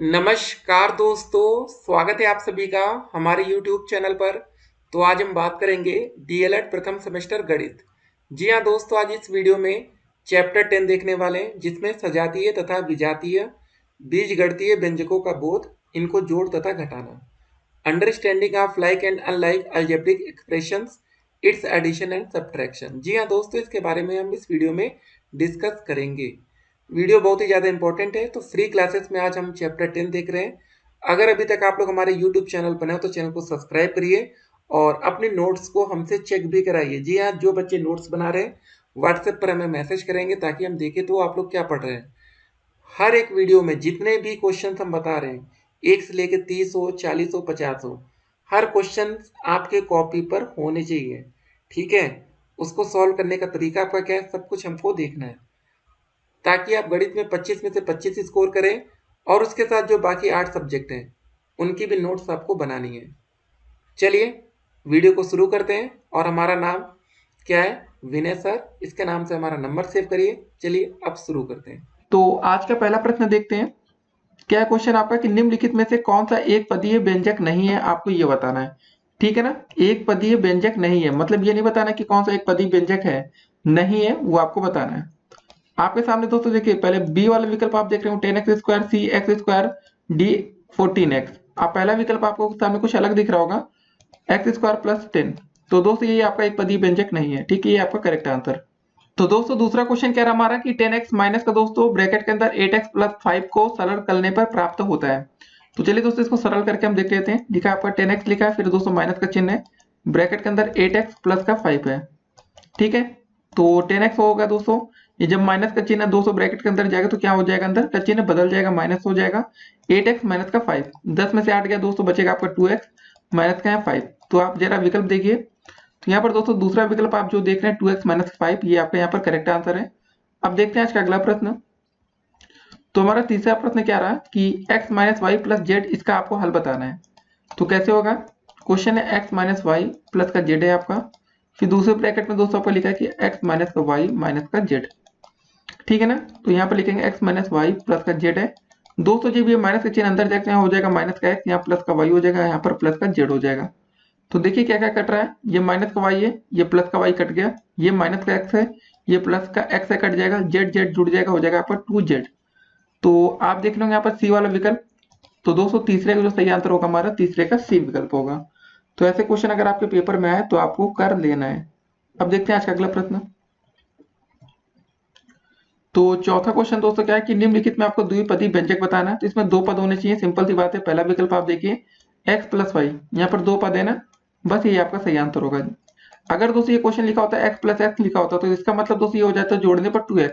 नमस्कार दोस्तों, स्वागत है आप सभी का हमारे YouTube चैनल पर। तो आज हम बात करेंगे डीएलएड प्रथम सेमेस्टर गणित। जी हाँ दोस्तों, आज इस वीडियो में चैप्टर 10 देखने वाले हैं, जिसमें सजातीय तथा विजातीय बीजगणितीय व्यंजकों का बोध, इनको जोड़ तथा घटाना, understanding of like and unlike algebraic expressions, it's addition and subtraction. जी हाँ दोस्तों, इसके बारे में हम इस वीडियो में डिस्कस करेंगे। वीडियो बहुत ही ज़्यादा इंपॉर्टेंट है। तो फ्री क्लासेस में आज हम चैप्टर 10 देख रहे हैं। अगर अभी तक आप लोग हमारे यूट्यूब चैनल पर हैं तो चैनल को सब्सक्राइब करिए और अपने नोट्स को हमसे चेक भी कराइए। जी हाँ, जो बच्चे नोट्स बना रहे हैं व्हाट्सएप पर हमें मैसेज करेंगे ताकि हम देखें तो आप लोग क्या पढ़ रहे हैं। हर एक वीडियो में जितने भी क्वेश्चन हम बता रहे हैं, 1 से लेकर 30 हो, 40 हो, 50 हो, हर क्वेश्चन आपके कॉपी पर होने चाहिए। ठीक है, उसको सॉल्व करने का तरीका आपका क्या है, सब कुछ हमको देखना है, ताकि आप गणित में 25 में से 25 स्कोर करें। और उसके साथ जो बाकी 8 सब्जेक्ट हैं उनकी भी नोट्स आपको बनानी है। चलिए वीडियो को शुरू करते हैं। और हमारा नाम क्या है, विनय सर, इसके नाम से हमारा नंबर सेव करिए। चलिए अब शुरू करते हैं। तो आज का पहला प्रश्न देखते हैं। क्या क्वेश्चन आपका कि निम्नलिखित में से कौन सा एक पदीय व्यंजक नहीं है, आपको ये बताना है। ठीक है ना, एक पदीय व्यंजक नहीं है मतलब ये नहीं बताना कि कौन सा एक पदीय व्यंजक है, नहीं है वो आपको बताना है। आपके सामने दोस्तों देखिए, पहले बी वाला विकल्प आप देख रहे हो 10x² cx² d 14x। आप पहला विकल्प आपको सामने कुछ अलग दिख रहा होगा, x² + 10। तो दोस्तों ये आपका एक पदीय व्यंजक नहीं है। ठीक है, ये आपका करेक्ट आंसर। तो दोस्तों दूसरा क्वेश्चन कह रहा हमारा कि 10x माइनस का दोस्तों ब्रैकेट के अंदर 8x + 5 को सरल करने पर प्राप्त होता है। तो चलिए दोस्तों इसको सरल करके हम देख लेते हैं। लिखा है आपका 10x लिखा है, फिर दोस्तों माइनस का चिन्ह है, ब्रैकेट के अंदर 8x + का 5 है। ठीक है, तो 10x होगा दोस्तों, ये जब माइनस का चिन्ह 200 ब्रैकेट के अंदर जाएगा तो क्या हो जाएगा, अंदर का चिन्ह बदल जाएगा, माइनस हो जाएगा। 8x माइनस का 5, 10 में से 8 गया दोस्तों, बचेगा आपका 2x, माइनस का है 5। तो आप जरा विकल्प देखिए, तो यहाँ पर दोस्तों दूसरा विकल्प आप जो देख रहे हैं 2x माइनस 5, ये आपका यहाँ पर करेक्ट आंसर है। अब देखते हैं आज का अगला प्रश्न। तो हमारा तीसरा प्रश्न क्या रहा कि x minus y plus z, इसका आपको हल बताना है। तो कैसे होगा, क्वेश्चन है x माइनस वाई प्लस का जेड है आपका, फिर दूसरे ब्रैकेट में दोस्तों आपको लिखा है कि x माइनस का वाई माइनस का जेड। ठीक है ना, तो यहाँ पर लिखेंगे x माइनस वाई प्लस का जेड है। दोस्तों जब ये माइनस का चिन्ह अंदर जाएगा यहाँ हो जाएगा माइनस का x, यहाँ प्लस का वाई हो जाएगा, यहाँ पर प्लस का जेड हो जाएगा। तो देखिए क्या क्या कट रहा है, ये माइनस का वाई है, ये प्लस का वाई कट गया, ये माइनस का एक्स है, ये प्लस का एक्स है, कट जाएगा, जेड जेड जुड़ जाएगा, हो जाएगा आपका 2z। तो आप देख लो यहाँ पर सी वाला विकल्प। तो दोस्तों तीसरे का जो सही आंसर होगा हमारा, तीसरे का सी विकल्प होगा। तो ऐसे क्वेश्चन अगर आपके पेपर में आए तो आपको कर लेना है। अब देखते हैं आज का अगला प्रश्न। तो चौथा क्वेश्चन दोस्तों क्या है कि निम्नलिखित में आपको द्विपदी व्यंजक बताना है। तो इसमें दो पद होने चाहिए, सिंपल सी बात है। पहला विकल्प आप देखिए x + y, यहाँ पर दो पद है ना, बस ये आपका सही आंसर होगा। अगर दोस्तों ये क्वेश्चन लिखा होता है x + x लिखा होता तो इसका मतलब दोस्तों ये हो जाता है जोड़ने पर 2x,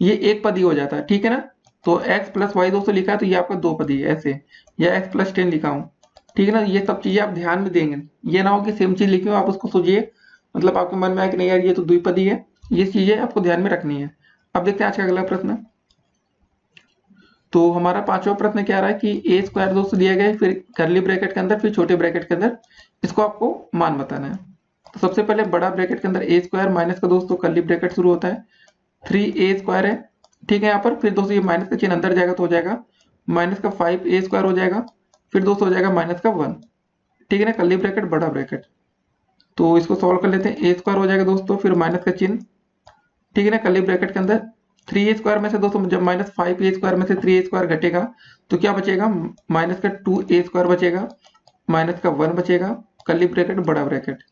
ये एक पद ही हो जाता है। ठीक है ना, तो x + y दोस्तों लिखा है तो ये आपका दो पदी है ऐसे, या x + 10 लिखा हूँ। ठीक है ना, ये सब चीजें आप ध्यान में देंगे, ये ना हो कि सेम चीज लिखी हो आप उसको सोचिए, मतलब आपके मन में आए कि नहीं यार ये तो द्विपदी है। ये चीजें आपको ध्यान में रखनी है। अब देखते हैं आज का अगला प्रश्न। तो हमारा पांचवा प्रश्न क्या रहा है कि a² दोस्तों दिया गया है, फिर कर्ली ब्रैकेट के अंदर, फिर छोटे ब्रैकेट के अंदर इसको आपको मान बताना है। तो सबसे पहले बड़ा ब्रैकेट के अंदर a² माइनस का दोस्तों कर्ली ब्रैकेट शुरू होता है 3a² है। ठीक है, यहाँ पर फिर दोस्तों ये माइनस का चिन्ह अंदर जाएगा तो हो जाएगा माइनस का 5a² हो जाएगा, फिर दोस्तों हो जाएगा माइनस का 1। ठीक है ना, कर्ली ब्रैकेट बड़ा ब्रैकेट। तो इसको सॉल्व कर लेते हैं, a² हो जाएगा दोस्तों, फिर माइनस का चिन्ह। ठीक है ना, कर्ली ब्रैकेट के अंदर 3a² में से दोस्तों जब माइनस 5a² में से 3a² घटेगा तो क्या बचेगा, माइनस का 2a² बचेगा, माइनस का 1 बचेगा, कर्ली ब्रैकेट बड़ा ब्रैकेट।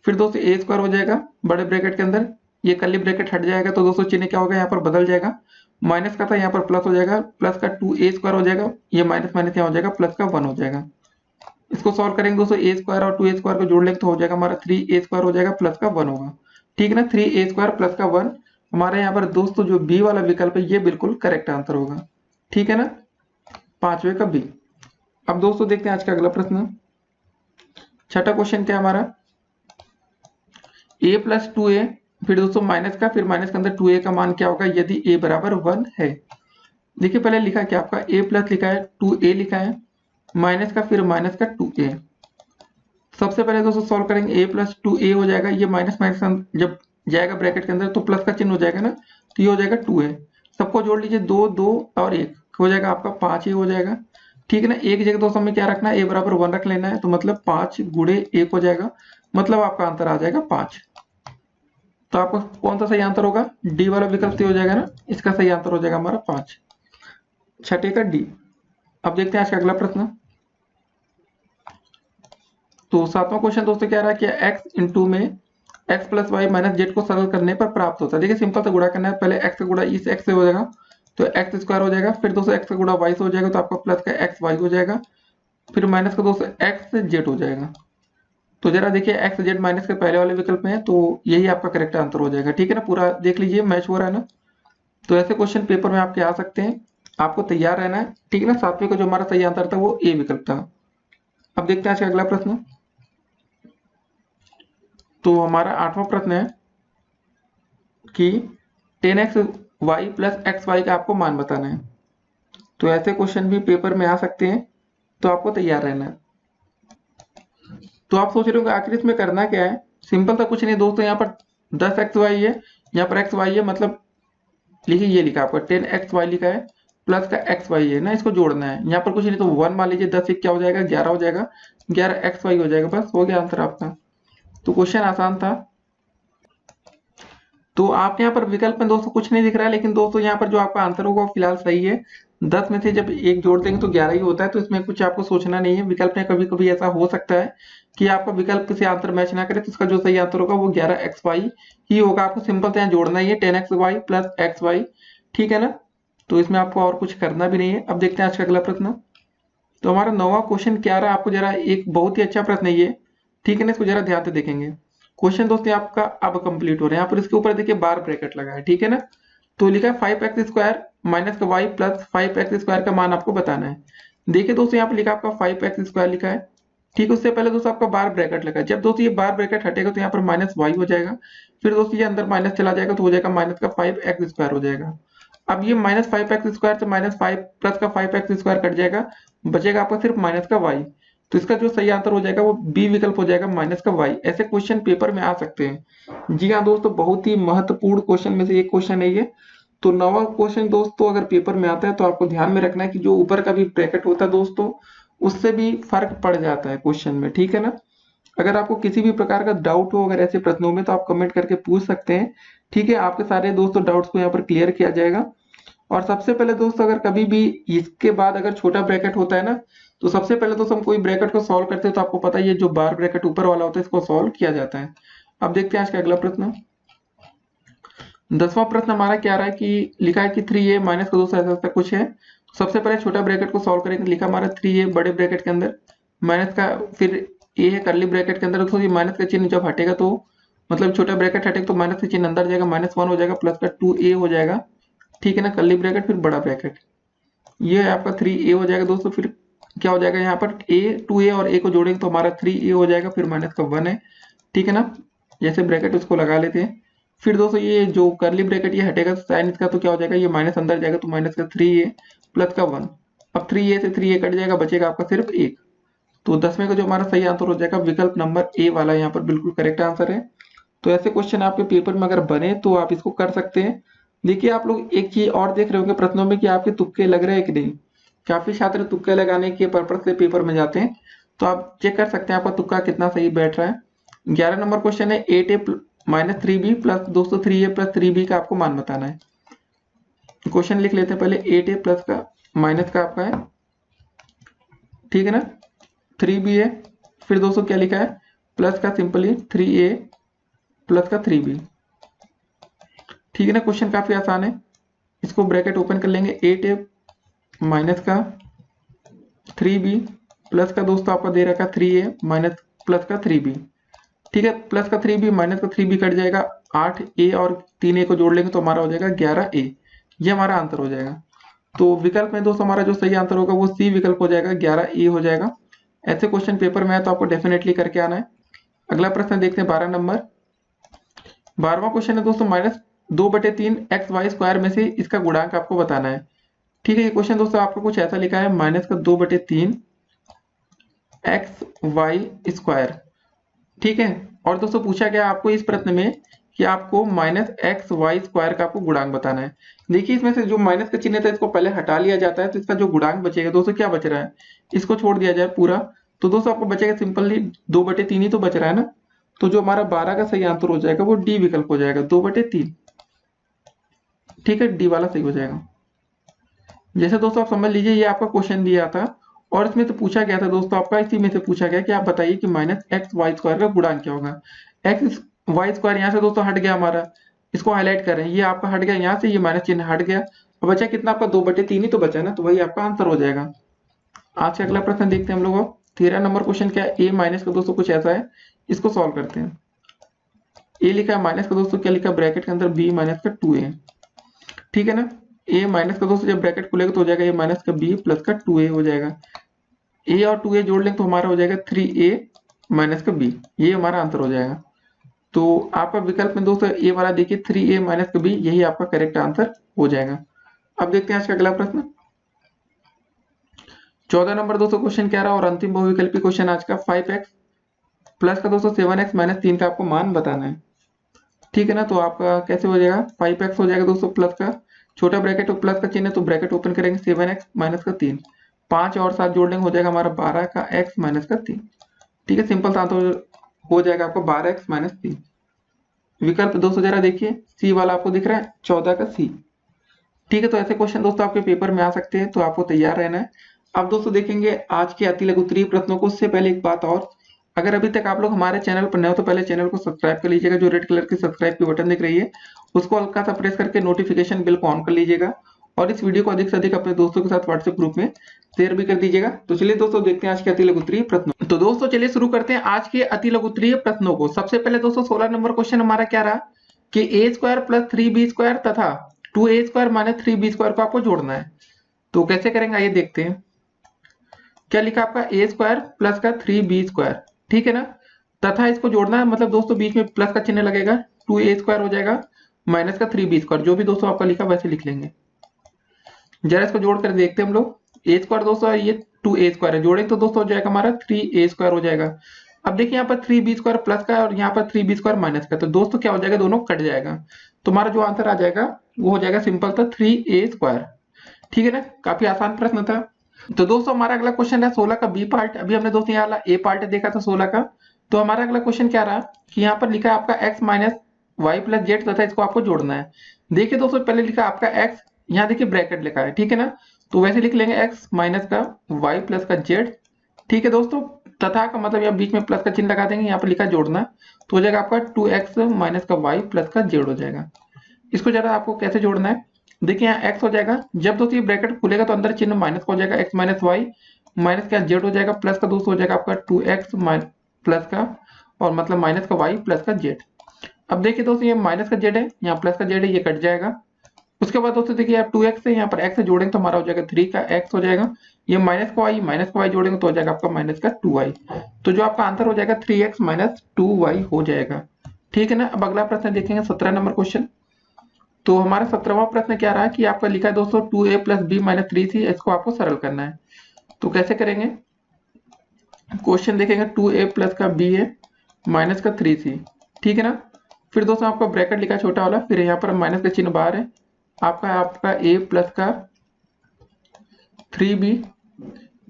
फिर दोस्तों a² हो जाएगा बड़े ब्रैकेट के अंदर, ये कर्ली ब्रैकेट हट जाएगा तो दोस्तों चिन्ह क्या होगा, यहाँ पर बदल जाएगा, माइनस का था यहाँ पर प्लस हो जाएगा, प्लस का 2a² हो जाएगा, ये माइनस माइनस यहाँ हो जाएगा, प्लस का 1 हो जाएगा। इसको सॉल्व करेंगे दोस्तों, a² और 2a² को जोड़ लेंगे तो हो जाएगा हमारा 3a² हो जाएगा, प्लस का 1 होगा। ठीक है ना, 3a² प्लस का 1, हमारे यहाँ पर दोस्तों जो बी वाला विकल्प है ये बिल्कुल करेक्ट आंसर होगा। ठीक है ना, पांचवे का बी। अब दोस्तों देखते हैं आज का अगला प्रश्न। छठा क्वेश्चन क्या हमारा, a + 2a, फिर दोस्तों माइनस का, फिर माइनस के अंदर 2a का मान क्या होगा यदि a = 1 है। देखिए पहले लिखा क्या आपका a+ लिखा है, 2a लिखा है, माइनस का, फिर माइनस का 2a। सबसे पहले दोस्तों सॉल्व करेंगे, a + 2a हो जाएगा, ये माइनस माइनस जब जाएगा ब्रैकेट के अंदर तो प्लस का चिन्ह हो जाएगा ना, तो ये हो जाएगा 2a। सबको जोड़ लीजिए, 2 2 और 1 हो जाएगा आपका 5a हो जाएगा। ठीक है ना। एक जगह दोस्तों हमें क्या रखना है, a बराबर 1 रख लेना है, तो मतलब 5 गुणे 1 हो जाएगा, मतलब आपका आंसर आ जाएगा 5। तो आपका कौन सा सही आंसर होगा, डी वाला विकल्प सही हो जाएगा ना, इसका सही आंसर हो जाएगा हमारा 5, छठे का डी। अब देखते हैं आज का अगला प्रश्न। तो सातवां क्वेश्चन दोस्तों क्या रहा है कि x इंटू में x plus y minus z को सरल करने पर प्राप्त होता है। देखिए सिंपल सा गुणा करना है, पहले x का गुणा इस x से हो जाएगा तो एक्स स्क्वायर हो जाएगा, फिर दोस्तों x का गुणा y से हो जाएगा तो आपका प्लस का एक्स वाई हो जाएगा, फिर माइनस का दोस्तों एक्स जेड हो जाएगा। तो जरा देखिए एक्स जेड माइनस के पहले वाले विकल्प में है, तो यही आपका करेक्ट आंसर हो जाएगा। ठीक है ना, पूरा देख लीजिए मैच हो रहा है ना। तो ऐसे क्वेश्चन पेपर में आपके आ सकते हैं, आपको तैयार रहना है। ठीक है ना, सातवें का जो हमारा सही आंसर था वो ए विकल्प था। अब देखते हैं आज का अगला प्रश्न। तो हमारा आठवां प्रश्न है कि 10x y plus x Y का आपको मान बताना है। तो ऐसे क्वेश्चन भी पेपर में आ सकते हैं, तो आपको तैयार रहना है। तो आप सोच रहे होंगे आखिर इसमें करना क्या है, सिंपल सा कुछ नहीं दोस्तों, यहाँ पर 10xy है, यहाँ पर xy है, मतलब लिखिए ये लिखा आपका 10xy लिखा है, प्लस का xy है ना, इसको जोड़ना है। यहाँ पर कुछ नहीं तो 1 मान लीजिए, 10 से क्या हो जाएगा 11 हो जाएगा, 11xy हो जाएगा, बस हो गया आंसर आपका। तो क्वेश्चन आसान था। तो आप यहाँ पर विकल्प में दोस्तों कुछ नहीं दिख रहा है, लेकिन दोस्तों यहाँ पर जो आपका आंसर होगा वो फिलहाल सही है। 10 में से जब एक जोड़ देंगे तो 11 ही होता है, तो इसमें कुछ आपको सोचना नहीं है। विकल्प में कभी कभी ऐसा हो सकता है कि आपका विकल्प से आंसर मैच ना करे, तो इसका जो सही आंसर होगा वो 11xy ही होगा। आपको सिंपल से यहाँ जोड़ना ही है 10xy प्लस xy। ठीक है ना, तो इसमें आपको और कुछ करना भी नहीं है। अब देखते हैं आज का अगला प्रश्न। तो हमारा 9वां क्वेश्चन क्या रहा, आपको जरा एक बहुत ही अच्छा प्रश्न है ये। ठीक है ना, इसको जरा ध्यान से देखेंगे। क्वेश्चन दोस्तों आपका अब कंप्लीट हो रहा है। यहाँ पर इसके ऊपर देखिए बार ब्रैकेट लगा है। ठीक है ना, तो लिखा है 5x स्क्वायर माइनस का वाई प्लस 5x स्क्वायर का मान आपको बताना है। देखिए दोस्तों यहाँ पर लिखा आपका 5x स्क्वायर लिखा है। ठीक है, उससे पहले दोस्तों आपका बार ब्रैकेट लगा है। जब दोस्तों ये बार ब्रैकेट हटेगा तो यहाँ पर माइनस वाई हो जाएगा, फिर दोस्तों ये अंदर माइनस चला जाएगा तो हो जाएगा माइनस का 5x स्क्वायर हो जाएगा। अब ये माइनस 5x स्क्वायर से माइनस 5 प्लस का 5x स्क्वायर कट जाएगा, बचेगा आपका सिर्फ माइनस का वाई। तो इसका जो सही आंसर हो जाएगा वो बी विकल्प हो जाएगा, माइनस का वाई। ऐसे क्वेश्चन पेपर में आ सकते हैं। जी हाँ दोस्तों, बहुत ही महत्वपूर्ण क्वेश्चन में से एक क्वेश्चन है ये। तो 9वां क्वेश्चन दोस्तों अगर पेपर में आता है तो आपको ध्यान में रखना है कि जो ऊपर का भी ब्रैकेट होता है दोस्तों, उससे भी फर्क पड़ जाता है क्वेश्चन में। ठीक है ना, अगर आपको किसी भी प्रकार का डाउट हो अगर ऐसे प्रश्नों में, तो आप कमेंट करके पूछ सकते हैं। ठीक है, आपके सारे दोस्तों डाउट्स को यहाँ पर क्लियर किया जाएगा। और सबसे पहले दोस्तों अगर कभी भी इसके बाद अगर छोटा ब्रैकेट होता है ना, तो सबसे पहले दोस्तों हम कोई ब्रैकेट को सॉल्व करते हैं तो आपको पता है ये जो बार ब्रैकेट ऊपर वाला होता है इसको सॉल्व किया जाता है। अब देखते हैं आज का अगला प्रश्न। 10वां प्रश्न हमारा क्या रहा है कि लिखा है कि 3a माइनस का दोस्तों ऐसा कुछ है। सबसे पहले छोटा ब्रैकेट को सॉल्व करेंगे, लिखा हमारा 3a बड़े ब्रैकेट के अंदर माइनस का, फिर a है करली ब्रैकेट के अंदर। तो ये माइनस का चिन्ह जब हटेगा तो मतलब छोटा ब्रैकेट हटेगा तो माइनस का चिन्ह अंदर जाएगा, -1 हो जाएगा, प्लस का 2a हो जाएगा। ठीक है ना, कर्ली ब्रैकेट फिर बड़ा ब्रैकेट, ये आपका 3a हो जाएगा दोस्तों। फिर क्या हो जाएगा यहाँ पर a 2a और a को जोड़ेंगे तो हमारा 3a हो जाएगा, फिर माइनस का 1 है। ठीक है ना, जैसे ब्रैकेट उसको लगा लेते हैं। फिर दोस्तों ये जो कर्ली ब्रैकेट ये हटेगा तो साइन इसका तो क्या हो जाएगा, ये माइनस अंदर जाएगा तो माइनस का 3a प्लस का 1। अब 3a से 3a कट जाएगा, बचेगा आपका सिर्फ 1। तो 10वें का जो हमारा सही आंसर हो जाएगा विकल्प नंबर ए वाला, यहाँ पर बिल्कुल करेक्ट आंसर है। तो ऐसे क्वेश्चन आपके पेपर में अगर बने तो आप इसको कर सकते हैं। देखिए आप लोग एक चीज और देख रहे होंगे प्रश्नों में कि आपके तुक्के लग रहे हैं कि नहीं। काफी छात्र तुक्के लगाने के पर्पज से पेपर में जाते हैं, तो आप चेक कर सकते हैं आपका तुक्का कितना सही बैठ रहा है। 11 नंबर क्वेश्चन है 8a माइनस 3b प्लस दोस्तों 3a प्लस 3b का आपको मान बताना है। क्वेश्चन लिख लेते हैं पहले, 8a प्लस का माइनस का आपका है, ठीक है ना, 3b है, फिर दोस्तों क्या लिखा है प्लस का सिंपली 3a प्लस का 3b। ठीक है ना, क्वेश्चन काफी आसान है। इसको ब्रैकेट ओपन कर लेंगे, 8a माइनस का 3b प्लस का दोस्तों आपका दे रखा 3a माइनस प्लस का 3b। ठीक है, प्लस का 3b माइनस का 3b कट जाएगा, 8a और 3a को जोड़ लेंगे तो हमारा हो जाएगा 11a। ये हमारा आंसर हो जाएगा। तो विकल्प में दोस्तों हमारा जो सही आंसर होगा वो सी विकल्प हो जाएगा, 11a हो जाएगा। ऐसे क्वेश्चन पेपर में है तो आपको डेफिनेटली करके आना है। अगला प्रश्न देखते हैं 12 नंबर। 12वां क्वेश्चन है दोस्तों -2/3 xy स्क्वायर में से इसका गुणांक आपको बताना है। ठीक है, ये क्वेश्चन दोस्तों आपको कुछ ऐसा लिखा है -2/3 xy स्क्वायर। ठीक है, और दोस्तों पूछा गया आपको इस प्रश्न में कि आपको माइनस एक्स वाई स्क्वायर का आपको गुणांक बताना है। देखिए इसमें से जो माइनस का चिन्ह था इसको पहले हटा लिया जाता है, तो इसका जो गुणांक बचेगा दोस्तों क्या बच रहा है, इसको छोड़ दिया जाए पूरा, तो दोस्तों आपको बचेगा सिंपली 2/3 ही तो बच रहा है ना। तो जो हमारा 12 का सही आंसर हो जाएगा वो डी विकल्प हो जाएगा, 2/3। ठीक है, डी वाला सही हो जाएगा। जैसे दोस्तों आप समझ लीजिए ये आपका क्वेश्चन दिया था और इसमें से पूछा गया था दोस्तों, आपका इसी में से पूछा गया कि आप बताइए कि माइनस एक्स वाई स्क्वायर का गुणांक क्या होगा। एक्स वाई स्क्वायर यहाँ से दोस्तों हट गया हमारा, इसको हाईलाइट कर रहे हैं, ये आपका हट गया यहाँ से, ये माइनस चिन्ह हट गया, और बचा कितना आपका 2/3 ही तो बचा ना, तो वही आपका आंसर हो जाएगा। आज का अगला प्रश्न देखते हैं हम लोग। 13 नंबर क्वेश्चन क्या है, ए माइनस का दोस्तों कुछ ऐसा है, इसको सॉल्व करते हैं। ए लिखा है माइनस का दोस्तों, क्या लिखा है ब्रैकेट के अंदर, बी माइनस का 2a। ठीक है ना, ए माइनस का दोस्तों जब ब्रैकेट खुलेगा तो हो जाएगा ए माइनस का बी प्लस का 2a हो जाएगा। ए और 2a जोड़ लेंगे तो हमारा हो जाएगा 3a माइनस का बी, ये हमारा आंसर हो जाएगा। तो आपका विकल्प में दोस्तों ए वाला देखिए 3a माइनस का बी, यही आपका करेक्ट आंसर हो जाएगा। अब देखते हैं आज का अगला प्रश्न। 14 नंबर दोस्तों क्वेश्चन क्या रहा और अंतिम बहुविकल्पी क्वेश्चन आज का, 5x प्लस का दोस्तों 7x माइनस 3 का आपको मान बताना है। ठीक है ना, तो आपका कैसे हो जाएगा, 5x हो जाएगा दोस्तों प्लस का छोटा ब्रैकेट और प्लस का चिन्ह है तो ब्रैकेट ओपन करेंगे, 7x माइनस का 3, 5 और 7 जोड़ लेंगे हो जाएगा हमारा 12 का x माइनस का 3। ठीक है, सिंपल सा आंसर हो जाएगा आपको 12x माइनस 3। विकल्प दोस्तों जरा देखिए, सी वाला आपको दिख रहा है, 14 का सी। ठीक है, तो ऐसे क्वेश्चन दोस्तों आपके पेपर में आ सकते हैं, तो आपको तैयार रहना है। अब दोस्तों देखेंगे आज के अति लघु उत्तरीय प्रश्नों को। उससे पहले एक बात और, अगर अभी तक आप लोग हमारे चैनल पर नए हो तो पहले चैनल को सब्सक्राइब कर लीजिएगा, जो रेड कलर की सब्सक्राइब की बटन दिख रही है उसको हल्का सा प्रेस करके नोटिफिकेशन बिल को ऑन कर लीजिएगा, और इस वीडियो को अधिक से अधिक अपने दोस्तों के साथ व्हाट्सएप ग्रुप में शेयर भी कर दीजिएगा। तो चलिए दोस्तों देखते हैं आज के अति लघु उत्तरीय प्रश्नों। तो दोस्तों चलिए शुरू करते हैं आज के अति लघु उत्तरीय प्रश्नों को। सबसे पहले दोस्तों 16 नंबर क्वेश्चन हमारा क्या रहा कि a square plus 3b square तथा 2a square minus 3b square को आपको जोड़ना है। तो कैसे करेंगे आइए देखते हैं। क्या लिखा आपका ए स्क्वायर प्लस का 3b स्क्वायर, ठीक है ना, तथा इसको जोड़ना है, मतलब दोस्तों बीच में प्लस का चिन्ह लगेगा, 2a स्क्वायर हो जाएगा माइनस का 3b स्क्वायर, जो भी दोस्तों आपका लिखा वैसे लिख लेंगे। जरा इसको जोड़ कर देखते हैं हम लोग। ए स्क्वायर दोस्तों ये 2a स्क्वायर है, जोड़ेंगे तो दोस्तों हो जाएगा हमारा 3a स्क्वायर हो जाएगा। अब देखिए यहाँ पर 3b स्क्वायर प्लस का और यहाँ पर 3b स्क्वायर माइनस का, तो दोस्तों क्या हो जाएगा, दोनों कट जाएगा, तो हमारा जो आंसर आ जाएगा वो हो जाएगा सिंपल था 3a स्क्वायर। ठीक है ना, काफी आसान प्रश्न था। तो दोस्तों हमारा अगला क्वेश्चन है 16 का बी पार्ट। अभी हमने दोस्तों यहाँ वाला ए पार्ट देखा था 16 का, तो हमारा अगला क्वेश्चन क्या रहा कि यहाँ पर लिखा है आपका x minus y plus z तथा इसको आपको जोड़ना है। देखिए दोस्तों पहले लिखा आपका x, यहाँ देखिए ब्रैकेट लिखा है, ठीक है ना, तो वैसे लिख लेंगे x माइनस का y प्लस का z। ठीक है दोस्तों, तथा का मतलब यहाँ बीच में प्लस का चिन्ह लगा देंगे, यहाँ पर लिखा जोड़ना, तो हो जाएगा आपका 2x माइनस का y प्लस का z हो जाएगा। इसको जरा आपको कैसे जोड़ना है, देखिए यहाँ x हो जाएगा, जब दोस्तों ये ब्रैकेट खुलेगा तो अंदर चिन्ह माइनस का हो जाएगा, x माइनस वाई माइनस का z हो जाएगा, प्लस का दोस्तों हो जाएगा आपका 2x प्लस का और मतलब माइनस का y प्लस का z। अब देखिए दोस्तों ये माइनस का z है, यहाँ प्लस का z है, ये कट जाएगा। उसके बाद दोस्तों देखिए आप 2x से यहाँ पर x से जोड़ेंगे तो हमारा हो जाएगा 3 का x हो जाएगा, ये माइनस का y जोड़ेंगे तो हो जाएगा आपका माइनस का 2y, तो जो आपका आंसर हो जाएगा 3x माइनस 2y हो जाएगा। ठीक है ना, अब अगला प्रश्न देखेंगे 17 नंबर क्वेश्चन। तो हमारा 17वां प्रश्न क्या रहा कि आपका लिखा है दोस्तों 2a plus B minus 3c, इसको आपको सरल करना है। तो कैसे करेंगे, क्वेश्चन देखेंगे 2a प्लस का b है माइनस का 3c, ठीक है ना, फिर दोस्तों आपका ब्रैकेट लिखा छोटा वाला, फिर यहाँ पर माइनस का चिन्ह बाहर है, आपका a प्लस का 3b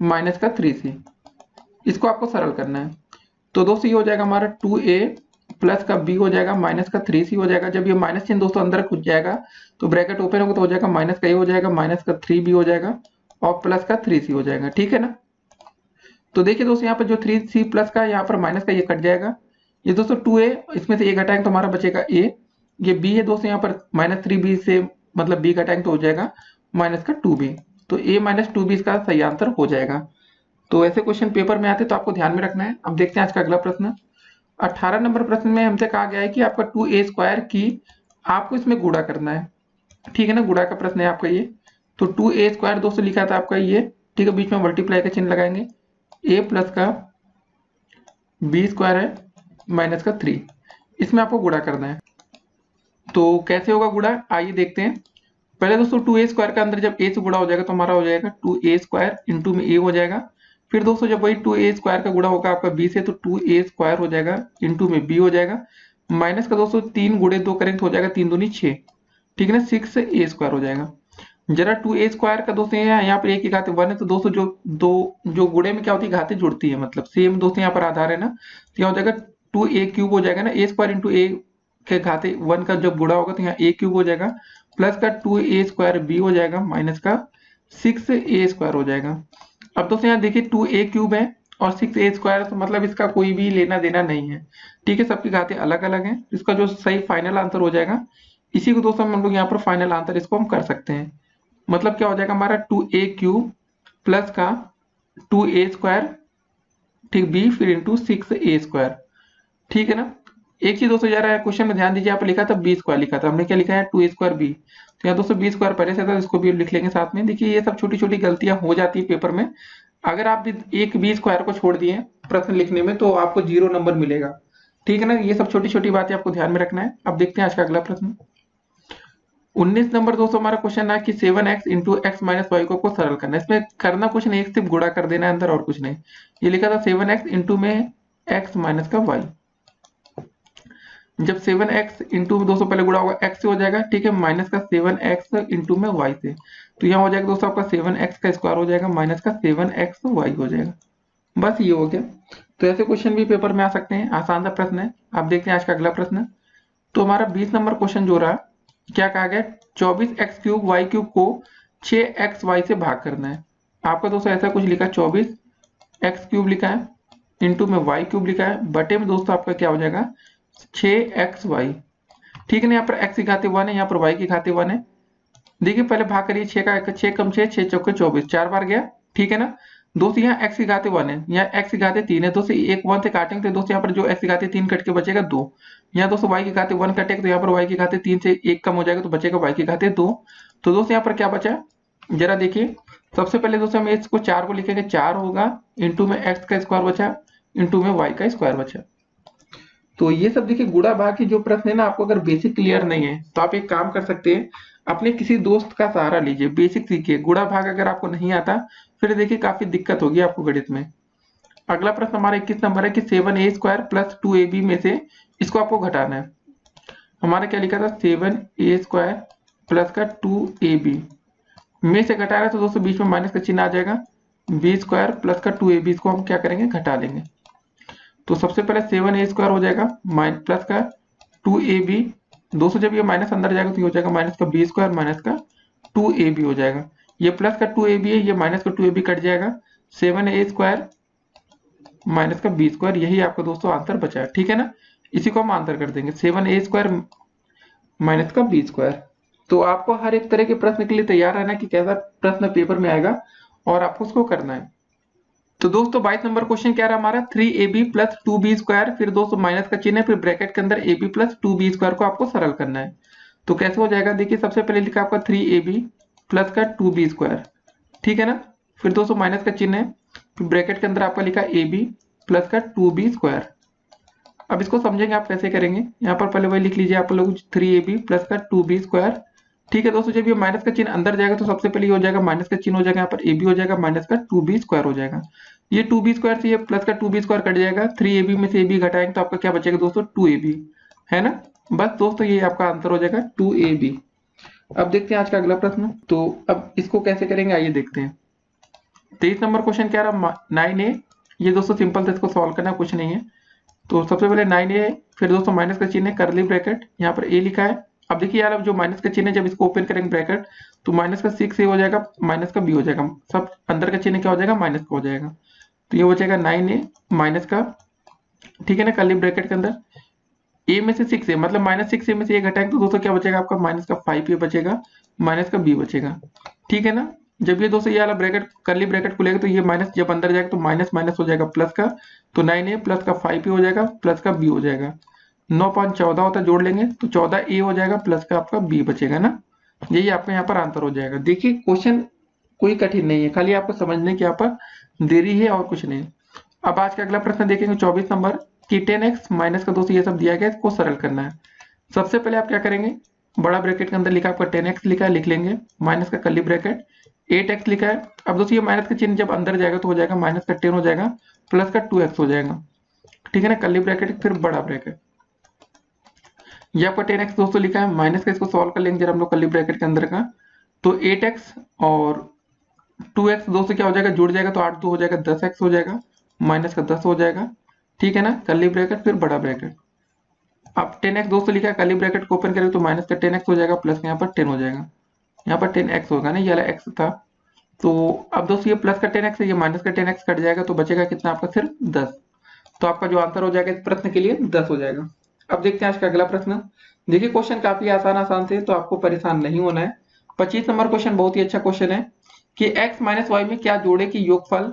माइनस का 3c, इसको आपको सरल करना है। तो दोस्तों ये हो जाएगा हमारा 2a प्लस का b हो जाएगा माइनस का 3c हो जाएगा। जब ये माइनस चिन्ह दोस्तों अंदर घुस जाएगा तो ब्रैकेट ओपन होगा तो हो जाएगा माइनस का a हो जाएगा, माइनस का 3b हो जाएगा और प्लस का 3c हो जाएगा। ठीक है ना, तो देखिए दोस्तों यहाँ पर जो 3c प्लस का यहाँ पर माइनस का ये कट जाएगा, ये दोस्तों 2a, इसमें से a घटाएंगे तो हमारा बचेगा a, ये b है दोस्तों यहाँ पर माइनस 3b से मतलब b घटाएंगे तो हो जाएगा माइनस का 2b, तो a माइनस 2b इसका सही आंसर हो जाएगा। तो ऐसे क्वेश्चन पेपर में आते तो आपको ध्यान में रखना है। अब देखते हैं आज का अगला प्रश्न। 18 नंबर प्रश्न में हमसे कहा गया है कि आपका 2a स्क्वायर की आपको इसमें गुणा करना है। ठीक है ना, गुणा का प्रश्न है आपका ये। तो 2a स्क्वायर दोस्तों लिखा था आपका ये, ठीक है, बीच में मल्टीप्लाई का चिन्ह लगाएंगे, a प्लस का b स्क्वायर है माइनस का 3, इसमें आपको गुणा करना है। तो कैसे होगा गुणा, आइए देखते हैं। पहले दोस्तों 2a स्क्वायर का अंदर जब a से गुणा हो जाएगा तो हमारा हो जाएगा 2a स्क्वायर इंटू में a हो जाएगा, फिर दोस्तों जब वही 2a स्क्वायर का गुणा होगा आपका b से तो 2a स्क्वायर हो जाएगा इंटू में b हो जाएगा, माइनस का दोस्तों 3 गुणे 2 करेंगे तो हो जाएगा 3 दूनी 6, ठीक है ना, 6a² हो जाएगा। जरा 2a² का दोस्तों यहाँ पर एक ही घात 1 है, तो दोस्तों जो गुणे में क्या होती है, घातें जुड़ती है, मतलब सेम दोस्तों यहाँ पर आधार है ना, तो क्या हो जाएगा 2a³ हो जाएगा ना, a² इंटू ए के घाते 1 का जब गुणा होगा तो यहाँ a³ हो जाएगा, प्लस का 2a² हो जाएगा, माइनस का 6a² हो जाएगा। अब दोस्तों यहाँ देखिए 2a³ है और 6a² तो मतलब इसका कोई भी लेना देना नहीं है, ठीक है, सबकी घातें अलग अलग हैं। इसका जो सही फाइनल आंसर हो जाएगा, इसी को दोस्तों हम लोग यहाँ पर फाइनल आंसर इसको हम कर सकते हैं। मतलब क्या हो जाएगा हमारा 2a³ प्लस का 2a², ठीक, b फिर इंटू 6a², ठीक है ना। एक चीज दोस्तों यार क्वेश्चन में ध्यान दीजिए, यहाँ पर लिखा था b² लिखा था, हमने क्या लिखा है 2a²b, तो यहाँ दोस्तों b² पहले से था, इसको भी लिख लेंगे साथ में। देखिए ये सब छोटी छोटी गलतियां हो जाती है पेपर में, अगर आप भी एक b² को छोड़ दिए प्रश्न लिखने में तो आपको 0 नंबर मिलेगा, ठीक है ना। ये सब छोटी छोटी बातें आपको ध्यान में रखना है। अब देखते हैं आज का अगला प्रश्न। 19 नंबर दोस्तों हमारा क्वेश्चन है कि 7x into x minus Y को सरल करना है। इसमें करना कुछ नहीं, सिर्फ गुणा कर देना है अंदर और कुछ नहीं। ये लिखा था 7x इंटू में x माइनस का y, जब 7x इंटू में दोस्तों पहले गुणा होगा x से हो जाएगा, ठीक है, माइनस का 7x इंटू में y से, तो यहाँ हो जाएगा दोस्तों आपका 7x का स्क्वायर हो जाएगा माइनस का 7xy हो जाएगा। बस ये हो गया। तो ऐसे क्वेश्चन भी पेपर में आ सकते हैं, आसान सा प्रश्न है। आप देखते हैं आज का अगला प्रश्न। तो हमारा 20 नंबर क्वेश्चन जो रहा, क्या कहा गया, 24x³ y³ को 6xy से भाग करना है। आपका दोस्तों ऐसा कुछ लिखा 24x³ लिखा है, इंटू में y³ लिखा है, बटे में दोस्तों आपका क्या हो जाएगा 6xy, ठीक है ना। यहाँ पर x की घाते 1 है, यहाँ पर y की घाते 1 है। देखिए पहले भाग करिए, 6 का 6 कम 6, 6 चौके 24, 4 बार गया, ठीक है ना। दोस्तों यहाँ x की घाते 1 है, यहाँ x की घाते 3 है, दोस्तों एक 1 से काटेंगे तो दोस्तों यहाँ पर जो x की घाते 3 कट के बचेगा 2। यहाँ दोस्तों y की घाते 1 कटेगा तो यहाँ पर y की घाते 3 से 1 कम हो जाएगा तो बचेगा y की घाते 2। तो दोस्तों यहाँ पर क्या बचा, जरा देखिए। सबसे पहले दोस्तों हम इसको 4 को लिखेंगे, 4 होगा, इंटू में x का स्क्वायर बचा, इंटू में y का स्क्वायर बचा। तो ये सब देखिए गुणा भाग की जो प्रश्न है ना, आपको अगर बेसिक क्लियर नहीं है तो आप एक काम कर सकते हैं, अपने किसी दोस्त का सहारा लीजिए, बेसिक सीखिए। गुणा भाग अगर आपको नहीं आता फिर देखिए काफी दिक्कत होगी आपको गणित में। अगला प्रश्न हमारा 21 नंबर है कि 7a² प्लस 2ab में से इसको आपको घटाना है। हमारा क्या लिखा था 7a² प्लस का 2ab में से घटा रहे हैं, तो दोस्तों बीच में माइनस का चिन्ह आ जाएगा, b² प्लस का 2ab, इसको हम क्या करेंगे घटा लेंगे। तो सबसे पहले 7a² हो जाएगा प्लस का 2ab, दोस्तों जब ये माइनस अंदर जाएगा तो ये हो जाएगा माइनस का b² माइनस का 2ab हो जाएगा। ये प्लस का 2ab है, ये माइनस का 2ab कट जाएगा, 7a² माइनस का b², यही आपका दोस्तों आंसर बचा है, ठीक है ना। इसी को हम आंसर कर देंगे 7a² माइनस का b²। तो आपको हर एक तरह के प्रश्न के लिए तैयार रहना कि कैसा प्रश्न पेपर में आएगा और आपको उसको करना है। तो दोस्तों 22 नंबर क्वेश्चन क्या रहा हमारा 3ab प्लस 2b², फिर दोस्तों माइनस का चिन्ह है, फिर ब्रैकेट के अंदर ab प्लस 2b² को आपको सरल करना है। तो कैसे हो जाएगा, देखिए सबसे पहले लिखा आपका 3ab प्लस का 2b², ठीक है ना, फिर दोस्तों माइनस का चिन्ह है, फिर ब्रैकेट के अंदर आपका लिखा ab प्लस का 2b²। अब इसको समझेंगे आप कैसे करेंगे, यहाँ पर पहले वही लिख लीजिए आप लोग 3ab प्लस का 2b², ठीक है। दोस्तों जब ये माइनस का चिन्ह अंदर जाएगा तो सबसे पहले ये हो जाएगा माइनस का चिन्ह हो जाएगा, यहाँ पर ab हो जाएगा माइनस का 2b² हो जाएगा। ये 2b² से ये प्लस का 2b² कट जाएगा, 3ab में से ab घटाएंगे तो आपका क्या बचेगा दोस्तों 2ab, है ना। बस दोस्तों ये आपका आंसर हो जाएगा 2ab। अब देखते हैं आज का अगला प्रश्न। तो अब इसको कैसे करेंगे आइए देखते हैं। 23 नंबर क्वेश्चन क्या रहा 9a, ये दोस्तों सिंपल था, इसको सॉल्व करना कुछ नहीं है। तो सबसे पहले 9a, फिर दोस्तों माइनस का चिन्ह है, करली ब्रैकेट, यहाँ पर a लिखा है। अब देखिए यार अब जो माइनस का चिन्ह है जब इसको ओपन करेंगे ब्रैकेट तो माइनस का 6a हो जाएगा, माइनस का b हो जाएगा, सब अंदर का चिन्ह क्या हो जाएगा माइनस का हो जाएगा, तो ये हो जाएगा 9a माइनस का, ठीक है ना, करली ब्रैकेट के अंदर a में से 6a, मतलब माइनस 6a में से a घटाएंगे तो दोस्तों क्या बचेगा आपका माइनस का 5a बचेगा, माइनस का b बचेगा, ठीक है ना। जब ये दोस्तों ये वाला ब्रैकेट करली ब्रैकेट खुलेगा तो ये माइनस जब अंदर जाएगा तो माइनस माइनस हो जाएगा प्लस का, तो 9a प्लस का 5a हो जाएगा, प्लस का b हो जाएगा, 9 5 14 होता है, जोड़ लेंगे तो 14a हो जाएगा, प्लस का आपका b बचेगा ना। यही आपका यहाँ पर आंसर हो जाएगा। देखिए क्वेश्चन कोई कठिन नहीं है, खाली आपको समझने की यहाँ पर देरी है और कुछ नहीं। अब आज का अगला प्रश्न देखेंगे 24 नंबर कि 10x माइनस का दोस्तों ये सब दिया गया, इसको सरल करना है। सबसे पहले आप क्या करेंगे, बड़ा ब्रैकेट के अंदर लिखा आपका 10x लिखा है, लिख लेंगे, माइनस का कर्ली ब्रैकेट 8x लिखा है। अब दोस्तों ये माइनस का चिन्ह जब अंदर जाएगा तो हो जाएगा माइनस का 10 हो जाएगा, प्लस का 2x हो जाएगा, ठीक है ना, कर्ली ब्रैकेट फिर बड़ा ब्रैकेट, ये आपका 10x दोस्तों लिखा है, माइनस का इसको सॉल्व कर लेंगे जरा हम लोग कर्ली ब्रैकेट के अंदर का, तो 8x और 2x दोस्तों क्या हो जाएगा, जुड़ जाएगा तो 8 2 हो जाएगा 10x हो जाएगा, माइनस का 10 हो जाएगा, ठीक है ना, कर्ली ब्रैकेट फिर बड़ा ब्रैकेट। अब 10x दोस्तों लिखा है, कर्ली ब्रैकेट को ओपन करेंगे तो माइनस का 10x हो जाएगा, प्लस का यहाँ पर 10 हो जाएगा, यहाँ पर 10x होगा ना, ये वाला x था। तो अब दोस्तों ये प्लस का 10x है, ये माइनस का 10x कट जाएगा तो बचेगा कितना आपका, सिर्फ 10। तो आपका जो आंसर हो जाएगा इस प्रश्न के लिए 10 हो जाएगा। अब देखते हैं आज का अगला प्रश्न। देखिए क्वेश्चन काफी आसान आसान थे, तो आपको परेशान नहीं होना है। 25 नंबर क्वेश्चन बहुत ही अच्छा क्वेश्चन है कि x माइनस वाई में क्या जोड़े कि योगफल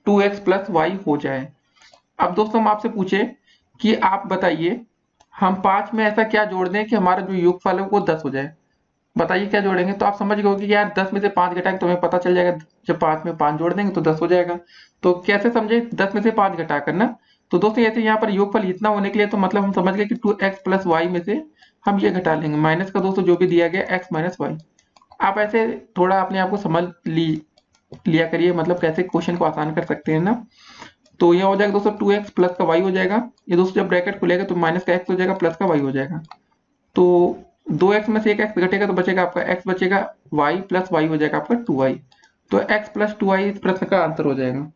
2x प्लस वाई हो जाए। अब दोस्तों हम आपसे पूछे कि आप बताइए हम 5 में ऐसा क्या जोड़ दें कि हमारा जो योगफल है वो 10 हो जाए। बताइए क्या जोड़ेंगे, तो आप समझ गए होंगे कि यार 10 में से 5 घटाएंगे तो हमें पता चल जाएगा, जब 5 में 5 जोड़ देंगे तो 10 हो जाएगा। तो कैसे समझे, 10 में से 5 घटा कर ना। तो दोस्तों ऐसे यहाँ पर योगफल इतना होने के लिए तो मतलब हम समझ गए कि 2x प्लस वाई में से हम ये घटा लेंगे, माइनस का दोस्तों जो भी दिया गया x माइनस वाई। आप ऐसे थोड़ा अपने आप को समझ लिया करिए, मतलब कैसे क्वेश्चन को आसान कर सकते हैं ना। तो यह हो जाएगा दोस्तों 2x प्लस का y हो जाएगा, ये दोस्तों जब ब्रैकेट खुलेगा तो माइनस का x हो जाएगा, प्लस का y हो जाएगा। तो 2x में से एक x घटेगा तो बचेगा आपका x बचेगा, y प्लस y हो जाएगा आपका 2y। तो x प्लस 2y इस प्रश्न का आंसर हो जाएगा।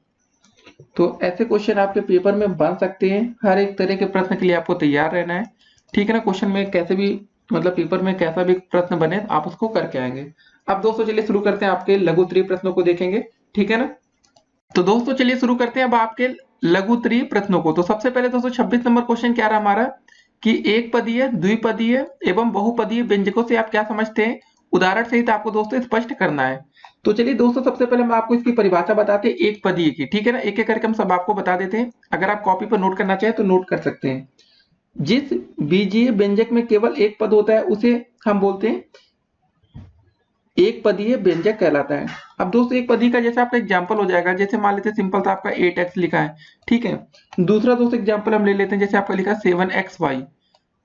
तो ऐसे क्वेश्चन आपके पेपर में बन सकते हैं, हर एक तरह के प्रश्न के लिए आपको तैयार रहना है, ठीक है ना। क्वेश्चन में कैसे भी मतलब पेपर में कैसा भी प्रश्न बने आप उसको करके आएंगे। अब दोस्तों चलिए शुरू करते हैं, आपके लघु त्रि प्रश्नों को देखेंगे, ठीक है ना। तो दोस्तों चलिए शुरू करते हैं अब आपके लघु त्रि प्रश्नों को। तो सबसे पहले दोस्तों 26 नंबर क्वेश्चन क्या रहा हमारा कि एक पदीय, द्विपदीय एवं बहुपदीय व्यंजकों से आप क्या समझते हैं, उदाहरण सहित आपको दोस्तों स्पष्ट करना है। तो चलिए दोस्तों सबसे पहले हम आपको इसकी परिभाषा बताते हैं एक पदीय की, ठीक है ना, एक एक करके हम सब आपको बता देते हैं। अगर आप कॉपी पर नोट करना चाहें तो नोट कर सकते हैं। जिस बीजीय व्यंजक में केवल एक पद होता है उसे हम बोलते हैं एक पदीय व्यंजक कहलाता है। अब दोस्तों एक पदी का जैसे आपका एग्जांपल हो जाएगा, जैसे मान लेते हैं सिंपल था आपका 8x लिखा है, ठीक है। दूसरा दोस्तों एग्जांपल हम ले लेते हैं, जैसे आपका लिखा 7xy।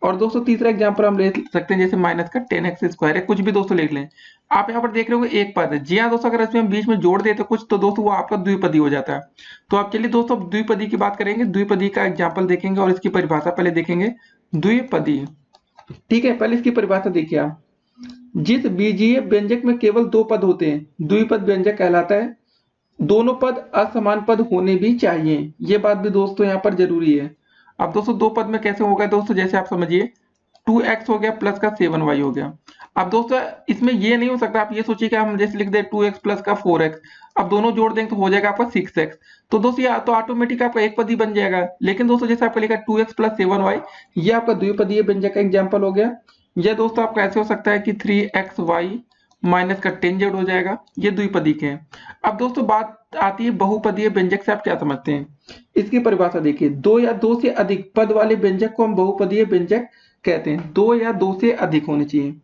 और दोस्तों तीसरा एग्जांपल हम ले सकते हैं जैसे माइनस का 10x स्क्वायर है, कुछ भी दोस्तों लिख लें। आप यहाँ पर देख रहे हो एक पद है, जी हाँ दोस्तों, अगर इसमें हम बीच में जोड़ देते कुछ तो दोस्तों वो आपका द्विपदी हो जाता है। तो आप चलिए दोस्तों द्विपदी की बात करेंगे, द्विपदी का एग्जाम्पल देखेंगे और इसकी परिभाषा पहले देखेंगे। द्विपदी, ठीक है, पहले इसकी परिभाषा देखिए आप। जिस बीजीय व्यंजक में केवल दो पद होते हैं द्विपद व्यंजक कहलाता है। दोनों पद असमान पद होने भी चाहिए, ये बात भी दोस्तों यहाँ पर जरूरी है। अब दोस्तों दो पद में कैसे होगा दोस्तों, जैसे आप समझिए 2x हो गया प्लस का 7y हो गया। अब दोस्तों इसमें ये नहीं हो सकता आप ये सोचिए कि हम जैसे लिख दे 2x प्लस का 4x, अब दोनों जोड़ देंगे तो हो जाएगा आपका 6x। तो दोस्तों ये तो ऑटोमेटिक आपका एक पद ही बन जाएगा। लेकिन दोस्तों जैसे आपका लिखा 2x प्लस 7y, ये आपका द्विपदीय व्यंजक का एग्जाम्पल हो गया। यह दोस्तों आपका ऐसे हो सकता है कि 3xy माइनस का 10z हो जाएगा, ये द्विपदी के हैं। अब दोस्तों बात आती है बहुपदीय व्यंजक से आप क्या समझते हैं, इसकी परिभाषा देखिए। दो या दो से अधिक पद वाले व्यंजक को हम बहुपदीय व्यंजक कहते हैं, दो या दो से अधिक होने चाहिए।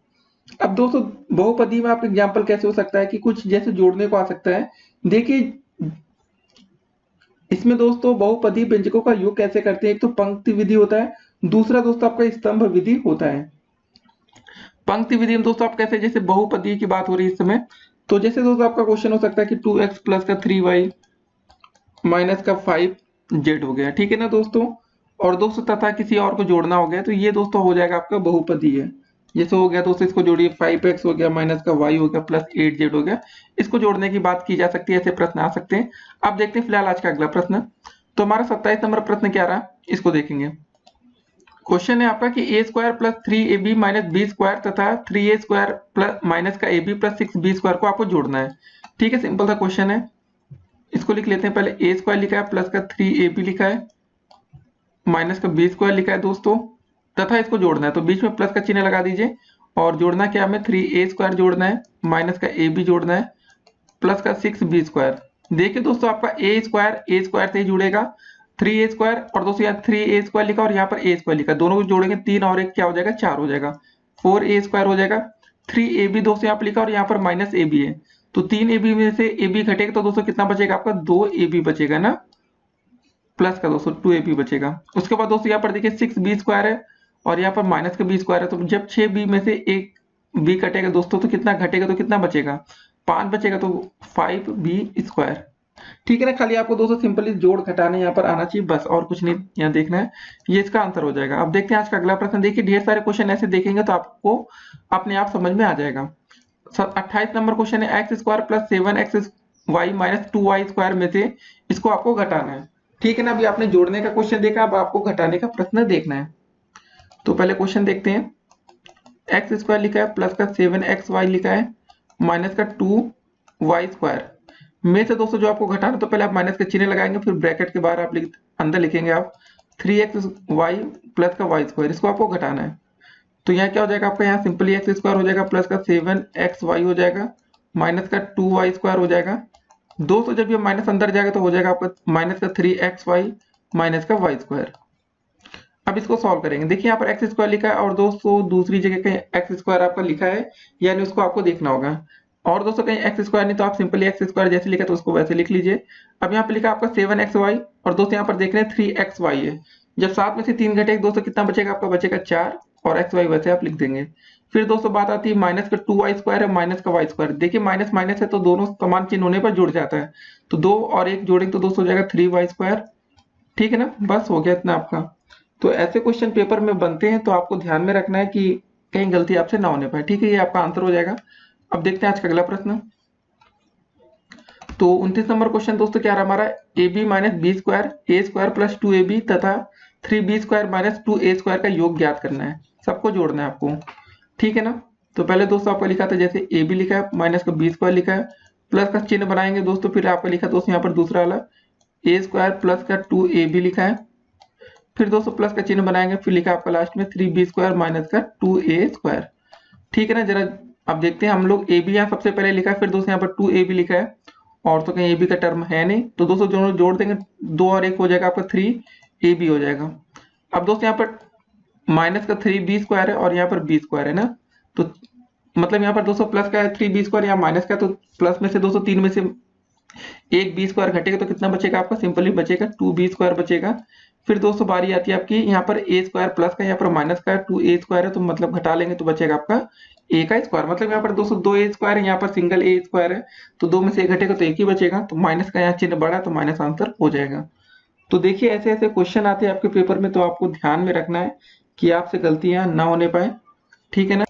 अब दोस्तों बहुपदी में आप एग्जांपल कैसे हो सकता है कि कुछ जैसे जोड़ने को आ सकता है। देखिए इसमें दोस्तों बहुपदी व्यंजकों का योग कैसे करते हैं, एक तो पंक्ति विधि होता है, दूसरा दोस्तों आपका स्तंभ विधि होता है। पंक्ति विधि में दोस्तों आप कैसे, जैसे बहुपदी की बात हो रही है इस समय, तो जैसे दोस्तों आपका क्वेश्चन हो सकता है कि 2x प्लस का 3y माइनस का 5z हो गया, ठीक है ना दोस्तों। और दोस्तों तथा किसी और को जोड़ना हो गया तो ये दोस्तों हो जाएगा आपका बहुपदी है। जैसे हो गया दोस्तों इसको जोड़िए 5x हो गया माइनस का y हो गया प्लस 8z हो गया, इसको जोड़ने की बात की जा सकती है, ऐसे प्रश्न आ सकते हैं। अब देखते हैं फिलहाल आज का अगला प्रश्न। तो हमारा 27 नंबर प्रश्न क्या रहा, इसको देखेंगे। क्वेश्चन है आपका कि a square plus 3ab minus b square तथा 3a स्क्वायर प्लस माइनस का ab प्लस 6b स्क्वायर को आपको जोड़ना है, ठीक है, सिंपल सा क्वेश्चन है। इसको लिख लेते हैं, पहले ए स्क्वायर लिखा है प्लस का 3ab लिखा है माइनस का बी स्क्वायर लिखा है दोस्तों, तथा इसको जोड़ना है तो बीच में प्लस का चिन्ह लगा दीजिए। और जोड़ना क्या हमें, 3a स्क्वायर जोड़ना है माइनस का ab जोड़ना है प्लस का 6b स्क्वायर। देखिए दोस्तों आपका ए स्क्वायर से ही जुड़ेगा, 3a स्क्वायर और दोस्तों यहाँ 3a स्क्वायर लिखा और यहाँ पर a स्क्वायर लिखा, दोनों को जोड़ेंगे 3 और 1 क्या हो जाएगा 4 हो जाएगा, 4a स्क्वायर हो जाएगा। 3ab दोस्तों यहाँ पर लिखा और यहाँ पर माइनस ab है, तो 3ab में से ab घटेगा तो दोस्तों कितना बचेगा आपका 2ab बचेगा ना, प्लस का दोस्तों 2ab बचेगा। उसके बाद दोस्तों यहाँ पर देखिए 6b स्क्वायर है और यहाँ पर माइनस का b स्क्वायर है, तो जब 6b में से एक b कटेगा दोस्तों तो कितना घटेगा, तो कितना बचेगा 5 बचेगा, तो 5b स्क्वायर। ठीक है ना। खाली आपको दोस्तों सिंपली जोड़ घटाने यहाँ पर आना चाहिए, बस और कुछ नहीं यहाँ देखना है। ये इसका आंसर हो जाएगा। अब देखते हैं आज का अगला प्रश्न। देखिए ढेर सारे क्वेश्चन ऐसे देखेंगे तो आपको अपने आप समझ में आ जाएगा। 28 नंबर क्वेश्चन है, x square plus 7x y minus 2y square में से इसको आपको घटाना है। ठीक है ना। अभी आपने जोड़ने का क्वेश्चन देखा, अब आपको घटाने का प्रश्न देखना है। तो पहले क्वेश्चन देखते हैं। एक्स स्क्वायर लिखा है, प्लस का 7xy लिखा है, माइनस का 2y स्क्वायर में से दोस्तों जो आपको घटाना, तो पहले आप माइनस का चिन्ह लगाएंगे, फिर ब्रैकेट के बाहर आप अंदर लिखेंगे आप 3xy प्लस का y स्क्वायर, इसको आपको घटाना है। तो यहाँ क्या हो जाएगा आपका, यहाँ सिंपली एक्स स्क्वायर हो जाएगा, प्लस का 7xy हो जाएगा, माइनस का 2y स्क्वायर हो जाएगा। दोस्तों जब ये माइनस अंदर जाएगा तो हो जाएगा आपका माइनस का 3xy माइनस का y स्क्वायर। अब इसको सॉल्व करेंगे। देखिए यहाँ पर एक्स स्क्वायर लिखा है और दोस्तों दूसरी जगह कहीं एक्स स्क्वायर आपका लिखा है, यानी उसको आपको देखना होगा। और दोस्तों कहीं एक्स स्क्वायर नहीं तो आप सिंपली एक्स स्क्वायर जैसे लिखा तो उसको वैसे लिख लीजिए। अब यहाँ पे लिखा आपका 7xy और दोस्तों यहाँ पर देख रहे हैं 3xy है। जब 7 में से 3 घटेगा दोस्तों कितना बचेगा आपका, बचेगा 4 और xy वैसे आप लिख देंगे। फिर दोस्तों बात आती है माइनस का 2y स्क्वायर है, माइनस का y स्क्वायर। देखिए माइनस माइनस है तो दोनों समान चिन्ह होने पर जुड़ जाता है, तो 2 और 1 जोड़ेंगे तो दोस्तों हो जाएगा 3y स्क्वायर। ठीक है ना, बस हो गया इतना आपका। तो ऐसे क्वेश्चन पेपर में बनते हैं तो आपको ध्यान में रखना है कि कहीं गलती आपसे ना होने पाए। ठीक है, ये आपका आंसर हो जाएगा। अब देखते हैं आज का अगला प्रश्न। तो 29 नंबर क्वेश्चन दोस्तों क्या रहा हमारा, a b minus b square a square plus 2ab तथा 3b square minus 2a square का योग ज्ञात करना है। सबको जोड़ना है आपको। ठीक है ना। तो पहले दोस्तों आपका लिखा था जैसे ए बी लिखा है, माइनस का बी स्क्वायर लिखा है, प्लस का चिन्ह बनाएंगे दोस्तों, फिर आपका लिखा दोस्तों यहाँ पर दूसरा वाला ए स्क्वायर प्लस का 2ab लिखा है, फिर दोस्तों प्लस का चिन्ह बनाएंगे, फिर लिखा आपका लास्ट में 3b स्क्वायर माइनस का 2a स्क्वायर। ठीक है ना। जरा अब देखते हैं हम लोग, ए बी यहाँ सबसे पहले लिखा है, फिर दोस्तों यहाँ पर 2ab लिखा है और तो कहीं ए बी का टर्म है नहीं, तो दोस्तों दोनों जोड़ देंगे, 2 और 1 हो जाएगा आपका 3ab हो जाएगा। अब दोस्तों यहाँ पर माइनस का 3b स्क्वायर है और यहाँ पर b स्क्वायर है ना, तो मतलब यहाँ पर दोस्तों प्लस का है 3b स्क्वायर, यहाँ माइनस का, तो प्लस में से दोस्तों 3 में से एक बी स्क्वायर घटेगा तो कितना बचेगा आपका, सिंपली बचेगा 2b स्क्वायर बचेगा। फिर दोस्तों बारी आती है आपकी यहाँ पर ए स्क्वायर प्लस का, यहाँ पर माइनस का 2a स्क्वायर है, तो मतलब घटा लेंगे तो बचेगा आपका ए का स्क्वायर। मतलब यहाँ पर दोस्तों 2a स्क्वायर है, यहाँ पर सिंगल ए स्क्वायर है, तो 2 में से एक घटेगा तो एक ही बचेगा, तो माइनस का यहाँ चिन्ह बढ़ा तो माइनस आंसर हो जाएगा। तो देखिए ऐसे ऐसे क्वेश्चन आते हैं आपके पेपर में, तो आपको ध्यान में रखना है कि आपसे गलतियां ना होने पाए। ठीक है ना।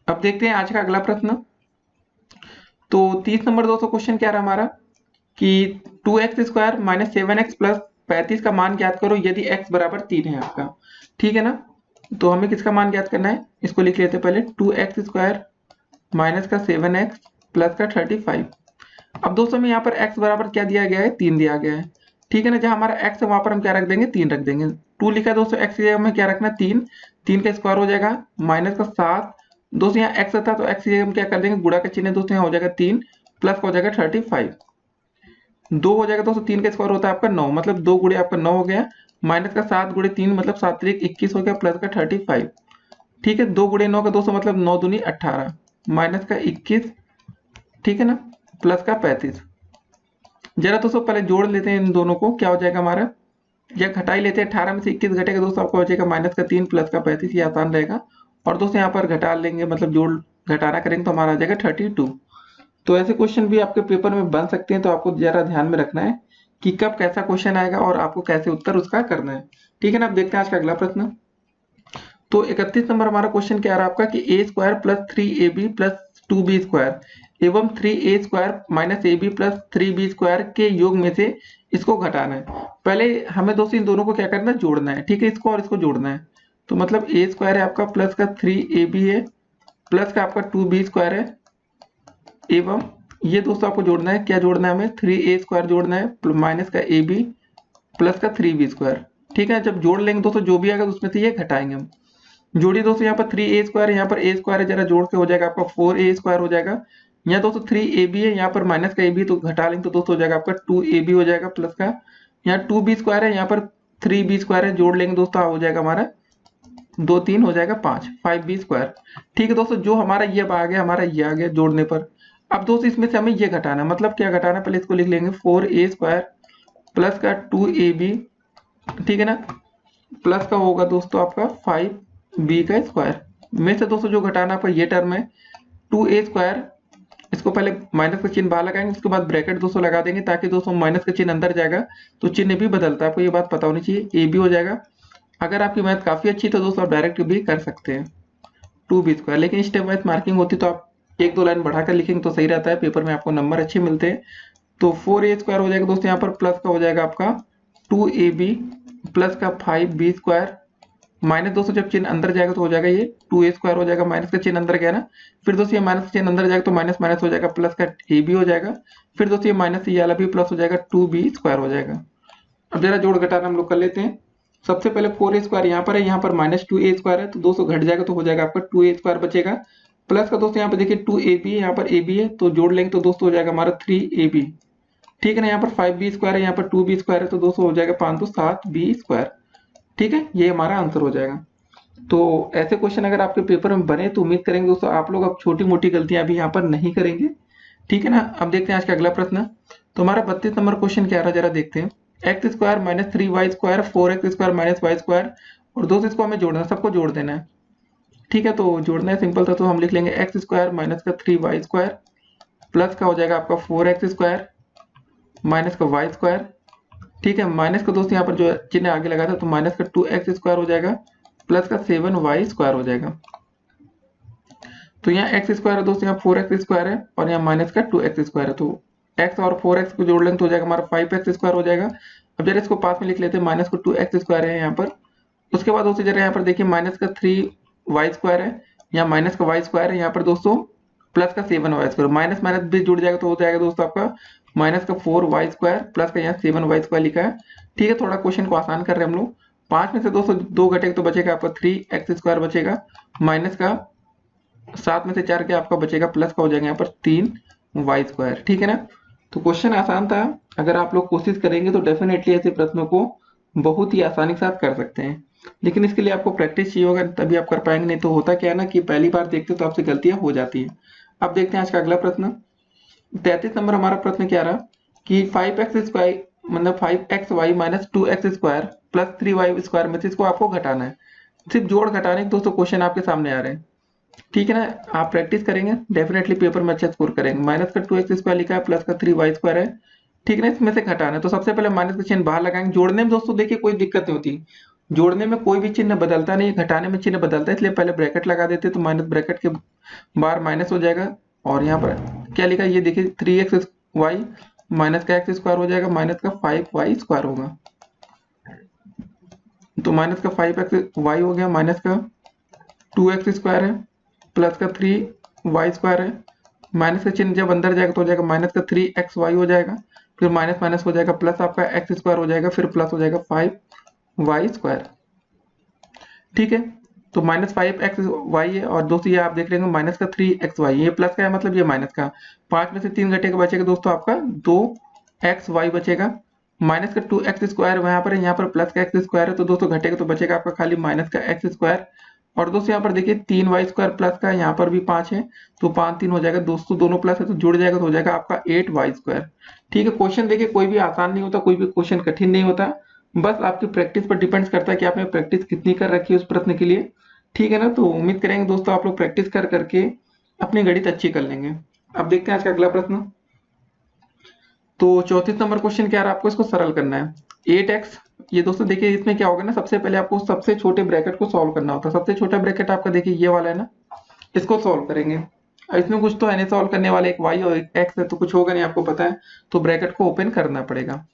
अब देखते हैं आज का अगला प्रश्न। तो 30 नंबर दोस्तों क्वेश्चन क्या रहा हमारा कि 2x square minus 7x plus 35 का मान ज्ञात करो यदि x बराबर 3 है आपका। ठीक है ना। तो हमें किसका मान ज्ञात करना है, इसको लिख लेते हैं पहले, 2x स्क्वायर माइनस का 7x प्लस का 35। अब दोस्तों में यहाँ पर x बराबर क्या दिया गया है, 3 दिया गया है। ठीक है ना। जहां हमारा x है वहां पर हम क्या रख देंगे, 3 रख देंगे। 2 लिखा है दोस्तों, x की जगह हमें क्या रखना है, 3, 3 का स्क्वायर हो जाएगा माइनस का 7। दोस्तों यहाँ x था तो x की जगह हम क्या कर देंगे, गुणा का चिन्ह दोस्तों यहाँ हो जाएगा 3, प्लस का हो जाएगा 35, 2 हो जाएगा दोस्तों, 3 का स्क्वायर होता है आपका 9, मतलब 2 गुणे आपका 9 हो गया, माइनस का 7 गुणे 3 मतलब 7 3 21 हो गया, प्लस का 35। ठीक है, 2 गुणे 9 का दोस्तों मतलब 9 दूनी 18, माइनस का 21, ठीक है ना, प्लस का 35। जरा दोस्तों पहले जोड़ लेते हैं इन दोनों को, क्या हो जाएगा हमारा, या घटाई लेते हैं, 18 में से 21 घटेगा दोस्तों आपको हो जाएगा माइनस का 3 प्लस का 35, ये आसान रहेगा। और दोस्तों यहाँ पर घटा लेंगे, मतलब जोड़ घटाना करेंगे तो हमारा आ जाएगा 32। तो ऐसे क्वेश्चन भी आपके पेपर में बन सकते हैं, तो आपको जरा ध्यान में रखना है कि कब कैसा क्वेश्चन आएगा और आपको कैसे उत्तर उसका करना है। ठीक है ना। अब देखते हैं आज का अगला प्रश्न। तो 31 नंबर हमारा क्वेश्चन क्या रहा आपका कि a square plus 3ab plus 2b square एवं 3a square minus ab plus 3b square के योग में से इसको घटाना है। पहले हमें दोस्तों इन दोनों को क्या करना है, जोड़ना है। ठीक है, इसको और इसको जोड़ना है। तो मतलब ए स्क्वायर है आपका प्लस का 3ab है प्लस का आपका 2b स्क्वायर है, एवं ये दोस्तों आपको जोड़ना है, क्या जोड़ना है हमें, 3a स्क्वायर जोड़ना है माइनस का ab प्लस का 3b स्क्वायर। ठीक है, जब जोड़ लेंगे दोस्तों जो भी आएगा उसमें से ये घटाएंगे हम। जोड़िए दोस्तों, यहाँ पर 3a स्क्वायर है, यहाँ पर a स्क्वायर है, जरा जोड़ के हो जाएगा आपका 4a स्क्वायर हो जाएगा। यहाँ दोस्तों 3ab है, यहाँ पर माइनस का ab, तो घटा लेंगे तो दोस्तों हो जाएगा आपका 2ab हो जाएगा, प्लस का यहाँ 2b स्क्वायर है, यहाँ पर 3b स्क्वायर है, जोड़ लेंगे दोस्तों हो जाएगा हमारा 2 3 हो जाएगा 5 5b स्क्वायर। ठीक है दोस्तों, जो हमारा ये आ गया, हमारा ये आ गया जोड़ने पर। अब दोस्तों इसमें से हमें ये घटाना है, मतलब क्या घटाना है, पहले इसको लिख लेंगे 4a स्क्वायर प्लस का 2ab, ठीक है ना, प्लस का होगा दोस्तों आपका 5b का स्क्वायर में से दोस्तों जो घटाना आपका ये टर्म है 2a स्क्वायर, इसको इसको पहले माइनस का चिन्ह बाहर लगाएंगे, उसके बाद ब्रैकेट दोस्तों लगा देंगे, ताकि दोस्तों माइनस का चिन्ह अंदर जाएगा तो चिन्ह भी बदलता है, आपको ये बात पता होनी चाहिए। ए बी हो जाएगा। अगर आपकी मैथ काफी अच्छी तो दोस्तों आप डायरेक्ट भी कर सकते हैं 2b², लेकिन स्टेप वाइज मार्किंग होती तो आप एक दो लाइन बढ़ाकर लिखेंगे तो सही रहता है, पेपर में आपको नंबर अच्छे मिलते हैं। तो 4a² हो जाएगा दोस्तों, यहाँ पर प्लस का हो जाएगा आपका 2ab प्लस का 5b², माइनस दोस्तों जब चिन्ह अंदर जाएगा तो हो जाएगा ये 2a² हो जाएगा, माइनस का चिन्ह अंदर गया ना, फिर दोस्तों ये माइनस का चिन्ह अंदर जाएगा तो माइनस माइनस हो जाएगा, प्लस का ab हो जाएगा, फिर दोस्तों ये माइनस ये वाला भी प्लस हो जाएगा, 2b² हो जाएगा। अब जरा जोड़ घटाना हम लोग कर लेते हैं। सबसे पहले 4a² यहाँ पर है, यहाँ पर -2a² है, तो दोस्तों घट जाएगा तो हो जाएगा आपका 2a² बचेगा, प्लस का दोस्तों यहाँ पर देखिए 2ab है, यहाँ पर ab है, तो जोड़ लेंगे तो दोस्तों हो जाएगा हमारा 3ab। ठीक है ना, यहाँ पर 5b² है, यहाँ पर 2b² है, तो दोस्तों हो जाएगा 5 तो 7b²। ठीक है, ये हमारा आंसर हो जाएगा। तो ऐसे क्वेश्चन अगर आपके पेपर में बने तो उम्मीद करेंगे दोस्तों आप लोग अब छोटी मोटी गलतियां अभी यहाँ पर नहीं करेंगे। ठीक है ना, अब देखते हैं आज का अगला प्रश्न। तो हमारा 32 नंबर क्वेश्चन क्या रहा जरा देखते हैं। x² - 3y² 4x² - y² और दोस्तों इसको हमें जोड़ना है, सबको जोड़ देना है। ठीक है, तो जोड़ना है, सिंपल था, तो हम लिख लेंगे x² - 3y² प्लस का हो जाएगा आपका 4x² माइनस का y²। ठीक है, माइनस का दोस्तों यहाँ पर जो चिन्ह आगे लगा था तो माइनस का 2x² हो जाएगा प्लस का 7y² हो जाएगा। तो यहाँ x² है दोस्तों, यहाँ 4x² है और यहाँ माइनस का 2x² है, तो x और 4x को जोड़ लेंगे तो हो जाएगा हमारा 5x² हो जाएगा। अब जरा इसको पास में लिख लेते हैं, माइनस का 2x² है यहाँ पर। उसके बाद दोस्तों जरा यहाँ पर देखिए माइनस का 3y² है, यहाँ माइनस का y² है, यहाँ पर दोस्तों प्लस का 7y², माइनस माइनस भी जुड़ जाएगा तो हो जाएगा दोस्तों आपका माइनस का 4y² प्लस का यहाँ 7y² लिखा है। ठीक है, थोड़ा क्वेश्चन को आसान कर रहे हैं हम लोग। 5 में से दोस्तों 2 घटेगा तो बचेगा आपका 3x² बचेगा, माइनस का 7 में से 4 क्या आपका बचेगा, प्लस का हो जाएगा यहाँ पर 3y²। ठीक है ना, तो क्वेश्चन आसान था, अगर आप लोग कोशिश करेंगे तो डेफिनेटली ऐसे प्रश्नों को बहुत ही आसानी के साथ कर सकते हैं, लेकिन इसके लिए आपको प्रैक्टिस चाहिए होगा, तभी आप कर पाएंगे, नहीं तो होता क्या है ना कि पहली बार देखते तो आपसे गलतियां हो जाती है। अब देखते हैं आज का अगला प्रश्न। 33 नंबर हमारा प्रश्न क्या रहा कि 5x² मतलब 5xy - 2x² प्लस 3y² में से इसको आपको घटाना है। सिर्फ जोड़ घटाने के दोस्तों क्वेश्चन आपके सामने आ रहे हैं। ठीक है ना, आप प्रैक्टिस करेंगे डेफिनेटली पेपर में अच्छा स्कोर करेंगे। माइनस का 2x² लिखा है, प्लस का 3y² है। ठीक है ना, इसमें से घटाना है तो सबसे पहले माइनस का चिन्ह बाहर लगाएंगे। जोड़ने में दोस्तों देखिए कोई दिक्कत नहीं होती, जोड़ने में कोई भी चिन्ह बदलता नहीं, घटाने में चिन्ह बदलता है, इसलिए पहले ब्रैकेट लगा देते तो माइनस ब्रैकेट के बाहर माइनस हो जाएगा। और यहाँ पर क्या लिखा है ये देखिए 3xy माइनस का x² हो जाएगा, माइनस का 5y² होगा, तो माइनस का 5xy हो गया, माइनस का 2x² है प्लस का 3y² है, माइनस का चिन्ह जब अंदर जाएगा तो हो जाएगा माइनस का 3xy हो जाएगा, फिर माइनस माइनस हो जाएगा, प्लस आपका x² हो जाएगा, फिर प्लस हो जाएगा 5y²। ठीक है, तो -5xy है और दोस्तों ये आप देख लेंगे माइनस का 3xy, ये प्लस का है मतलब ये माइनस का। 5 में से 3 घटेगा बचेगा दोस्तों आपका 2xy बचेगा, माइनस का 2x² वहां पर है, यहाँ पर प्लस का x² है, तो दोस्तों घटेगा तो बचेगा आपका खाली माइनस का x²। और दोस्तों यहाँ पर देखिए 3y² प्लस का, यहाँ पर भी 5 है, तो 5 3 हो जाएगा दोस्तों, दोनों प्लस है तो जुड़ जाएगा तो हो जाएगा आपका 8y²। ठीक है, क्वेश्चन देखिए कोई भी आसान नहीं होता, कोई भी क्वेश्चन कठिन नहीं होता, बस आपकी प्रैक्टिस पर डिपेंड करता है कि आपने प्रैक्टिस कितनी कर रखी है उस प्रश्न के लिए। ठीक है ना, तो उम्मीद करेंगे दोस्तों आप लोग प्रैक्टिस कर करके अपनी गणित अच्छी कर लेंगे। अब देखते हैं आज का अगला प्रश्न। तो 34 नंबर क्वेश्चन क्या है, आपको इसको सरल करना है। 8x, ये दोस्तों देखिए इसमें क्या होगा ना, सबसे पहले आपको सबसे छोटे ब्रैकेट को सॉल्व करना होता है। सबसे छोटा ब्रैकेट आपका देखिए ये वाला है ना, इसको सॉल्व करेंगे। इसमें कुछ तो है नहीं सॉल्व करने वाले, एक y और एक x है तो कुछ होगा नहीं, आपको पता है, तो ब्रैकेट को ओपन करना पड़ेगा।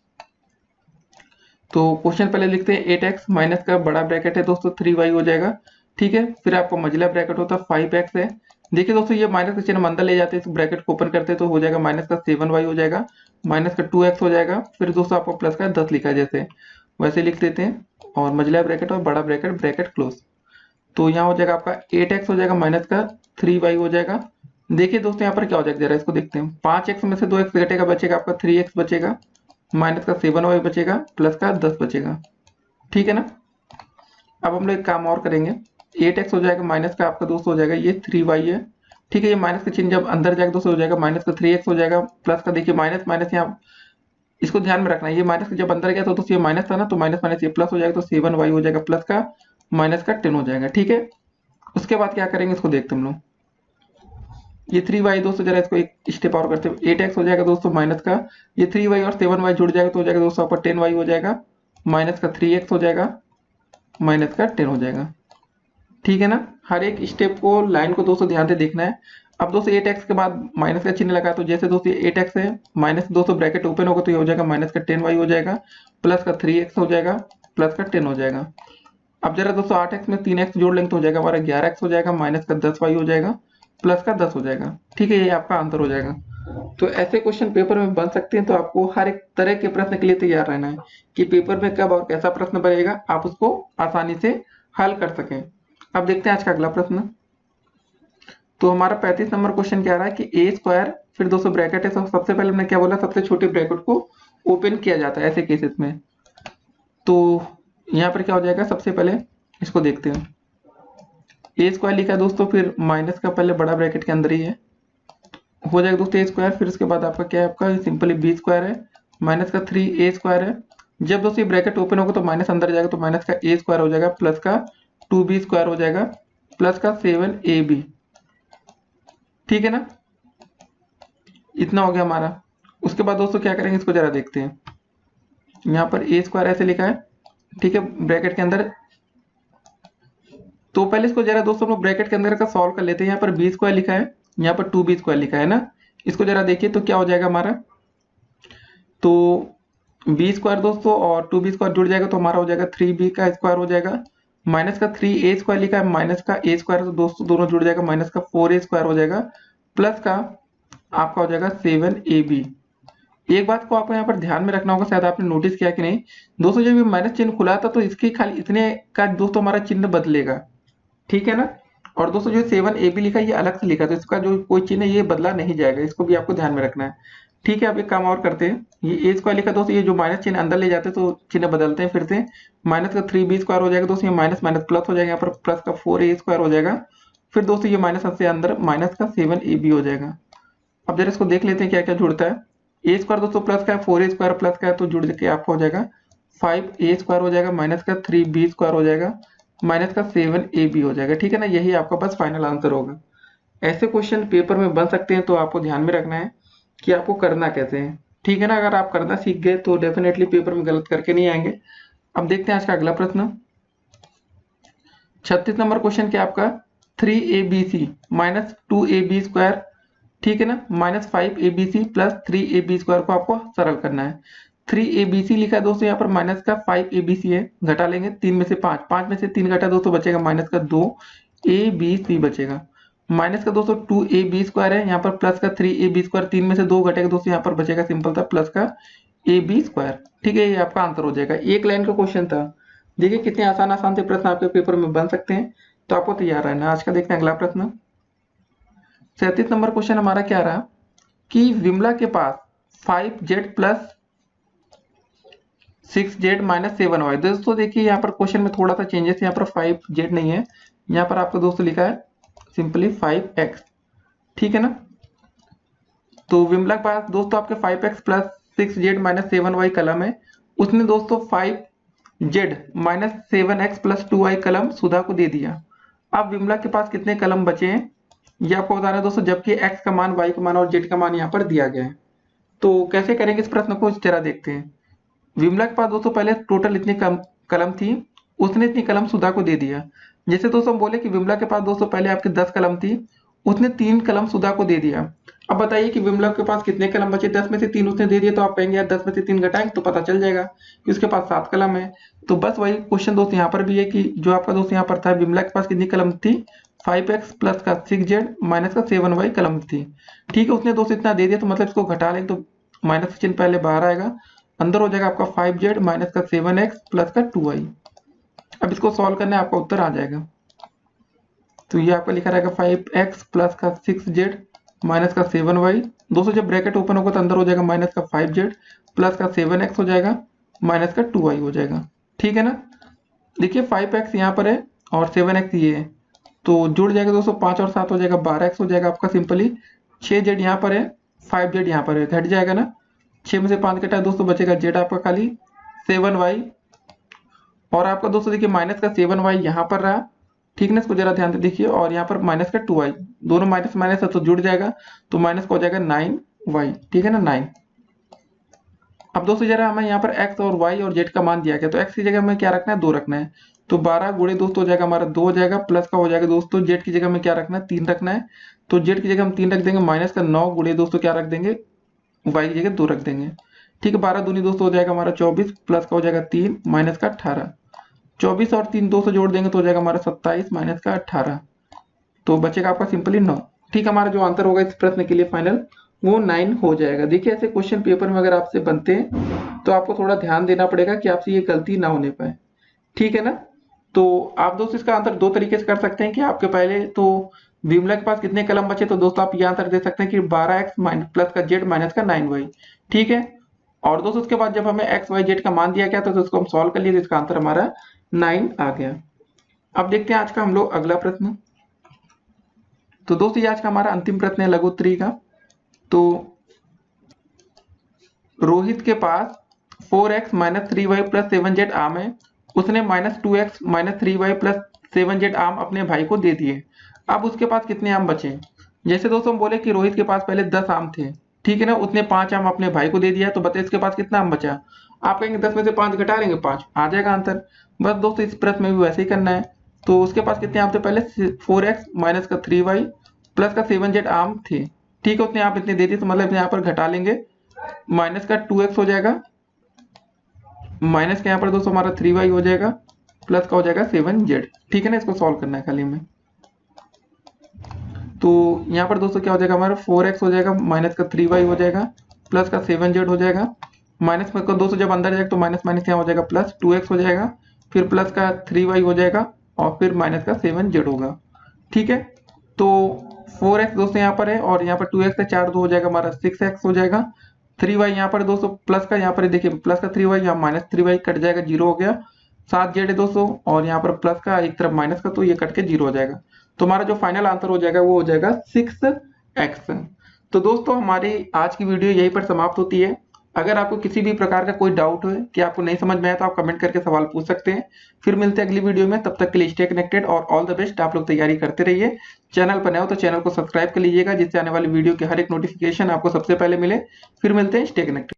तो क्वेश्चन पहले लिखते हैं 8x माइनस का बड़ा ब्रैकेट है दोस्तों 3y हो जाएगा। ठीक है, फिर आपका मझला ब्रैकेट होता है 5x है। देखिए दोस्तों ये माइनस का चिन्ह अंदर ले जाते हैं तो ब्रैकेट को ओपन करते हैं तो हो जाएगा माइनस का 7y हो जाएगा, माइनस का 2x हो जाएगा, फिर दोस्तों आपको प्लस का 10 लिखा है जैसे वैसे लिख देते हैं, और मझला ब्रैकेट और बड़ा ब्रैकेट ब्रैकेट क्लोज। तो यहाँ हो जाएगा आपका 8x हो जाएगा माइनस का 3y हो जाएगा। देखिए दोस्तों यहाँ पर क्या हो जाएगा जरा इसको देखते हैं। 5x में से 2x घटेगा बचेगा आपका 3x बचेगा, माइनस का 7y बचेगा, प्लस का 10 बचेगा। ठीक है ना, अब हम लोग एक काम और करेंगे। 8x हो जाएगा माइनस का आपका दोस्त हो जाएगा ये 3y है। ठीक है, ये माइनस का चिन्ह जब अंदर जाएगा दोस्तों हो जाएगा माइनस का 3x हो जाएगा, प्लस का देखिए माइनस माइनस यहाँ इसको ध्यान में रखना है, ये माइनस का जब अंदर गया तो दोस्तों ये माइनस था ना, तो माइनस माइनस ये प्लस हो जाएगा तो 7y हो जाएगा, प्लस का माइनस का 10 हो जाएगा। ठीक है, उसके बाद क्या करेंगे इसको देखते हम लोग। ये 3y दोस्तों जरा इसको एक स्टेप और करते हैं, 8x हो जाएगा दोस्तों माइनस का, ये 3y और 7y जुड़ जाएगा तो हो जाएगा दोस्तों आपका 10y हो जाएगा, माइनस का 3x हो जाएगा, माइनस का 10 हो जाएगा। ठीक है ना, हर एक स्टेप को लाइन को दोस्तों ध्यान से देखना है। अब दोस्तों 8x के बाद माइनस का चिन्ह लगा, तो जैसे दोस्तों 8x है, माइनस दोस्तों ब्रैकेट ओपन होगा तो ये हो जाएगा माइनस का 10y हो जाएगा, प्लस का 3x हो जाएगा, प्लस का 10 हो जाएगा। अब जरा दोस्तों 8x में 3x जोड़ लेंगे तो हो जाएगा हमारा 11x हो जाएगा, माइनस का 10y हो जाएगा, प्लस का 10 हो जाएगा। ठीक है, ये आपका आंसर हो जाएगा। तो ऐसे क्वेश्चन पेपर में बन सकते हैं, तो आपको हर एक तरह के प्रश्न के लिए तैयार रहना है कि पेपर में कब और कैसा प्रश्न बनेगा, आप उसको आसानी से हल कर सकें। अब देखते हैं आज का अगला प्रश्न। तो हमारा 35 नंबर क्वेश्चन क्या रहा है कि ए स्क्वायर, फिर 200 ब्रैकेट है, सबसे पहले हमने क्या बोला, सबसे छोटे ब्रैकेट को ओपन किया जाता है ऐसे केसेस में। तो यहाँ पर क्या हो जाएगा, सबसे पहले इसको देखते हैं। ए स्क्वायर लिखा है दोस्तों, फिर माइनस का पहले बड़ा ब्रैकेट के अंदर ही है, हो जाएगा दोस्तों ए स्क्वायर, फिर उसके बाद आपका क्या है, आपका सिंपली बी स्क्वायर है, माइनस का 3a स्क्वायर है। जब दोस्तों ये ब्रैकेट ओपन होगा तो माइनस अंदर जाएगा तो माइनस का a स्क्वायर हो जाएगा, प्लस का 2b स्क्वायर हो जाएगा, प्लस का 7ab। ठीक है ना, इतना हो गया हमारा। उसके बाद दोस्तों क्या करेंगे, इसको जरा देखते हैं। यहाँ पर a स्क्वायर ऐसे लिखा है, ठीक है, ब्रैकेट के अंदर। तो पहले इसको जरा दोस्तों हम लोग ब्रैकेट के अंदर का सॉल्व कर लेते हैं। यहाँ पर बी स्क्वायर लिखा है, यहाँ पर 2b स्क्वायर लिखा है ना, इसको जरा देखिए तो क्या हो जाएगा हमारा। तो बी स्क्वायर दोस्तों और 2b स्क्वायर जुड़ जाएगा तो हमारा हो जाएगा 3b का स्क्वायर हो जाएगा, माइनस का 3a स्क्वायर लिखा है, माइनस का a स्क्वायर, तो दोस्तों दोनों जुड़ जाएगा, माइनस का 4a स्क्वायर हो जाएगा, प्लस का आपका हो जाएगा 7ab। एक बात को आपको यहाँ पर ध्यान में रखना होगा, शायद आपने नोटिस किया कि नहीं दोस्तों, जब ये माइनस चिन्ह खुला था तो इसके खाली इतने का दोस्तों हमारा चिन्ह बदलेगा। ठीक है ना, और दोस्तों जो 7ab लिखा है ये अलग से लिखा, तो इसका जो कोई चिन्ह है ये बदला नहीं जाएगा, इसको भी आपको ध्यान में रखना है। ठीक है, अब एक काम और करते हैं, ये ए स्क्वायर लिखा दोस्तों, ये जो माइनस चिन्ह अंदर ले जाते हैं तो चिन्ह बदलते हैं फिर से, माइनस का 3b स्क्वायर हो जाएगा दोस्तों, ये माइनस माइनस प्लस हो जाएगा, यहाँ पर प्लस का 4a स्क्वायर हो जाएगा, फिर दोस्तों ये माइनस से अंदर माइनस का 7ab हो जाएगा। अब जरा इसको देख लेते हैं क्या क्या जुड़ता है। ए स्क्वायर दोस्तों प्लस का है, 4a स्क्वायर प्लस का है, तो जुड़ के आपका हो जाएगा 5a स्क्वायर हो जाएगा, माइनस का 3b स्क्वायर हो जाएगा, माइनस का 7ab हो जाएगा। ठीक है ना, यही आपका बस फाइनल आंसर होगा। ऐसे क्वेश्चन पेपर में बन सकते हैं, तो आपको ध्यान में रखना है कि आपको करना कैसे है। ठीक है ना, अगर आप करना सीख गए तो डेफिनेटली पेपर में गलत करके नहीं आएंगे। अब देखते हैं आज का अगला प्रश्न। 36 नंबर क्वेश्चन क्या आपका, 3abc माइनस 2ab स्क्वायर, ठीक है ना, minus 5abc plus 3ab square को आपको सरल करना है। 3abc लिखा है दोस्तों, यहाँ पर माइनस का 5abc है, घटा लेंगे 3 में से 5, 5 में से 3 घटा दोस्तों बचेगा माइनस का 2abc बचेगा, माइनस का दोस्तों 2ab स्क्वायर है, यहाँ पर प्लस का 3ab स्क्वायर, 3 में से 2 घटेगा दोस्तों, यहाँ पर बचेगा सिंपल था प्लस का ab स्क्वायर। ठीक है, ये आपका आंसर हो जाएगा। एक लाइन का क्वेश्चन था, देखिए कितने आसान आसान से प्रश्न आपके पेपर में बन सकते हैं, तो आपको तैयार रहना। आज का देखते हैं अगला प्रश्न। 37 नंबर क्वेश्चन हमारा क्या रहा कि विमला के पास 5z plus 6z minus 7y। दोस्तों देखिए यहाँ पर क्वेश्चन में थोड़ा सा चेंजेस है, यहाँ पर 5z नहीं है, यहाँ पर आपका दोस्तों लिखा है सिंपली 5x। ठीक है ना, तो विमला के पास दोस्तों आपके 5x plus 6z minus 7y कलम है, उसने दोस्तों 5z minus 7x plus 2y कलम सुधा को दे दिया। अब विमला के पास कितने कलम बचे हैं ये आपको बताना है दोस्तों, जबकि x का मान, y का मान और z का मान यहाँ पर दिया गया है। तो कैसे करेंगे इस प्रश्न को, इस तरह देखते हैं। विमला के पास दोस्तों पहले टोटल इतनी कलम थी, उसने इतनी कलम सुधा को दे दिया। जैसे दोस्तों हम बोले कि विमला के पास दोस्तों पहले आपके 10 कलम थी, उसने 3 कलम सुधा को दे दिया। अब बताइए कि विमला के पास कितने कलम बचे, 10 में से 3 उसने दे दिया, तो आप कहेंगे यार 10 में से 3 घटाएंगे तो पता चल जाएगा कि उसके पास 7 कलम है। तो बस वही क्वेश्चन दोस्त यहाँ पर भी है कि जो आपका दोस्त यहाँ पर था, विमला के पास कितनी कलम थी, 5x प्लस का 6z माइनस का 7y कलम थी। ठीक है, उसने दोस्त इतना दे दिया, तो मतलब इसको घटा लेंगे तो माइनस चिन्ह पहले बाहर आएगा, अंदर हो जाएगा आपका 5z माइनस का 7x प्लस का 2y। अब इसको सॉल्व करने आपका उत्तर आ जाएगा। तो ये आपका लिखा रहेगा 5x प्लस का 6z माइनस का 7y। दोस्तों जब ब्रैकेट ओपन होगा तो अंदर हो जाएगा माइनस का 5z प्लस का 7x हो जाएगा, माइनस का 2y हो जाएगा। ठीक है ना, देखिए 5x यहाँ पर है और 7x ये है, तो जुड़ जाएगा दोस्तों 5 और 7 हो जाएगा 12x हो जाएगा आपका सिंपली। 6z यहाँ पर है, 5z यहाँ पर है, घट जाएगा ना, 6 में से 5 घटा दोस्तों बचेगा z आपका खाली 7y, और आपका दोस्तों देखिए माइनस का 7y यहाँ पर रहा ठीक है ना, इसको जरा ध्यान से देखिए। और यहाँ पर माइनस का 2y, दोनों माइनस माइनस है तो जुड़ जाएगा, तो माइनस का हो जाएगा 9y, ठीक है ना 9। अब दोस्तों जरा हमें यहाँ पर x और y और z का मान दिया गया, तो x की जगह हमें क्या रखना है, 2 रखना है। तो 12 गुणे दोस्तों हो जाएगा हमारा 2 हो जाएगा, प्लस का हो जाएगा दोस्तों z की जगह में क्या रखना है, 3 रखना है। तो z की जगह हम 3 रख देंगे, माइनस का 9 गुणे दोस्तों क्या रख देंगे, y की जगह 2 रख देंगे। ठीक है, 12 दूनी दोस्तों हो जाएगा हमारा 24, प्लस का हो जाएगा 3, माइनस का 18। 24 और 3 200 जोड़ देंगे तो हो जाएगा हमारा 27, माइनस का 18। तो बचेगा आपका सिंपली 9। ठीक, हमारा जो आंसर होगा इस प्रश्न के लिए फाइनल वो 9 हो जाएगा। देखिए ऐसे क्वेश्चन पेपर में अगर आपसे बनते हैं तो आपको थोड़ा ध्यान देना पड़ेगा कि आपसे ये गलती ना होने पाए। ठीक है ना। तो आप दोस्तों इसका आंसर दो तरीके से कर सकते हैं कि आपके पहले तो विमला के पास कितने कलम बचे, तो दोस्तों आप ये आंसर दे सकते हैं कि 12x प्लस का z माइनस का 9y। ठीक है। और दोस्तों उसके बाद जब हमें x y z का मान दिया गया तो इसको हम सॉल्व कर लिए, तो इसका आंसर हमारा 9 आ गया। अब देखते हैं आज का हम लोग अगला प्रश्न। तो दोस्तों ये आज का हमारा अंतिम प्रश्न है लघु उत्तरी का। तो रोहित के पास 4x minus 3y plus 7z आम है, उसने minus 2x minus 3y plus 7z आम अपने भाई को दे दिए। अब उसके पास कितने आम बचे। जैसे दोस्तों हम बोले कि रोहित के पास पहले 10 आम थे, ठीक है ना, उसने 5 आम अपने भाई को दे दिया, तो बताइए इसके पास कितना आम बचा। आप कहेंगे 10 में से 5 घटा लेंगे, 5 आ जाएगा आंसर। बस दोस्तों इस प्रश्न में भी वैसे ही करना है। तो उसके पास कितने आम थे, पहले 4x माइनस का 3y प्लस का 7z आम थे, ठीक है, उतने आप इतने दे दिए, तो मतलब यहाँ पर घटा लेंगे, माइनस का 2x हो जाएगा, माइनस का यहाँ पर दोस्तों हमारा 3y हो जाएगा, प्लस का हो जाएगा 7z। ठीक है ना, इसको सॉल्व करना है खाली में। तो यहाँ पर दोस्तों क्या हो जाएगा, हमारा 4x हो जाएगा, माइनस का 3y हो जाएगा, प्लस का 7z हो जाएगा, माइनस में दोस्तों जब अंदर जाएगा तो माइनस माइनस यहाँ हो जाएगा प्लस 2x हो जाएगा, फिर प्लस का 3y हो जाएगा, और फिर माइनस का 7z होगा। ठीक है। तो 4x दोस्तों यहाँ पर है, और यहाँ पर 2x से 4 2 हो जाएगा हमारा 6x हो जाएगा। 3y यहाँ पर दोस्तों प्लस का, यहाँ पर देखिए प्लस का 3y, यहाँ माइनस 3y कट जाएगा, 0 हो गया। 7z है दोस्तों, और यहाँ पर प्लस का एक तरफ माइनस का, तो ये कट के 0 हो जाएगा। तो हमारा जो फाइनल आंसर हो जाएगा वो हो जाएगा 6x। तो दोस्तों हमारी आज की वीडियो यहीं पर समाप्त होती है। अगर आपको किसी भी प्रकार का कोई डाउट हो कि आपको नहीं समझ में आया तो आप कमेंट करके सवाल पूछ सकते हैं। फिर मिलते हैं अगली वीडियो में, तब तक के लिए स्टे कनेक्टेड और ऑल द बेस्ट। आप लोग तैयारी करते रहिए। चैनल पर नए हो तो चैनल को सब्सक्राइब कर लीजिएगा, जिससे आने वाली वीडियो की हर एक नोटिफिकेशन आपको सबसे पहले मिले। फिर मिलते हैं, स्टे कनेक्टेड।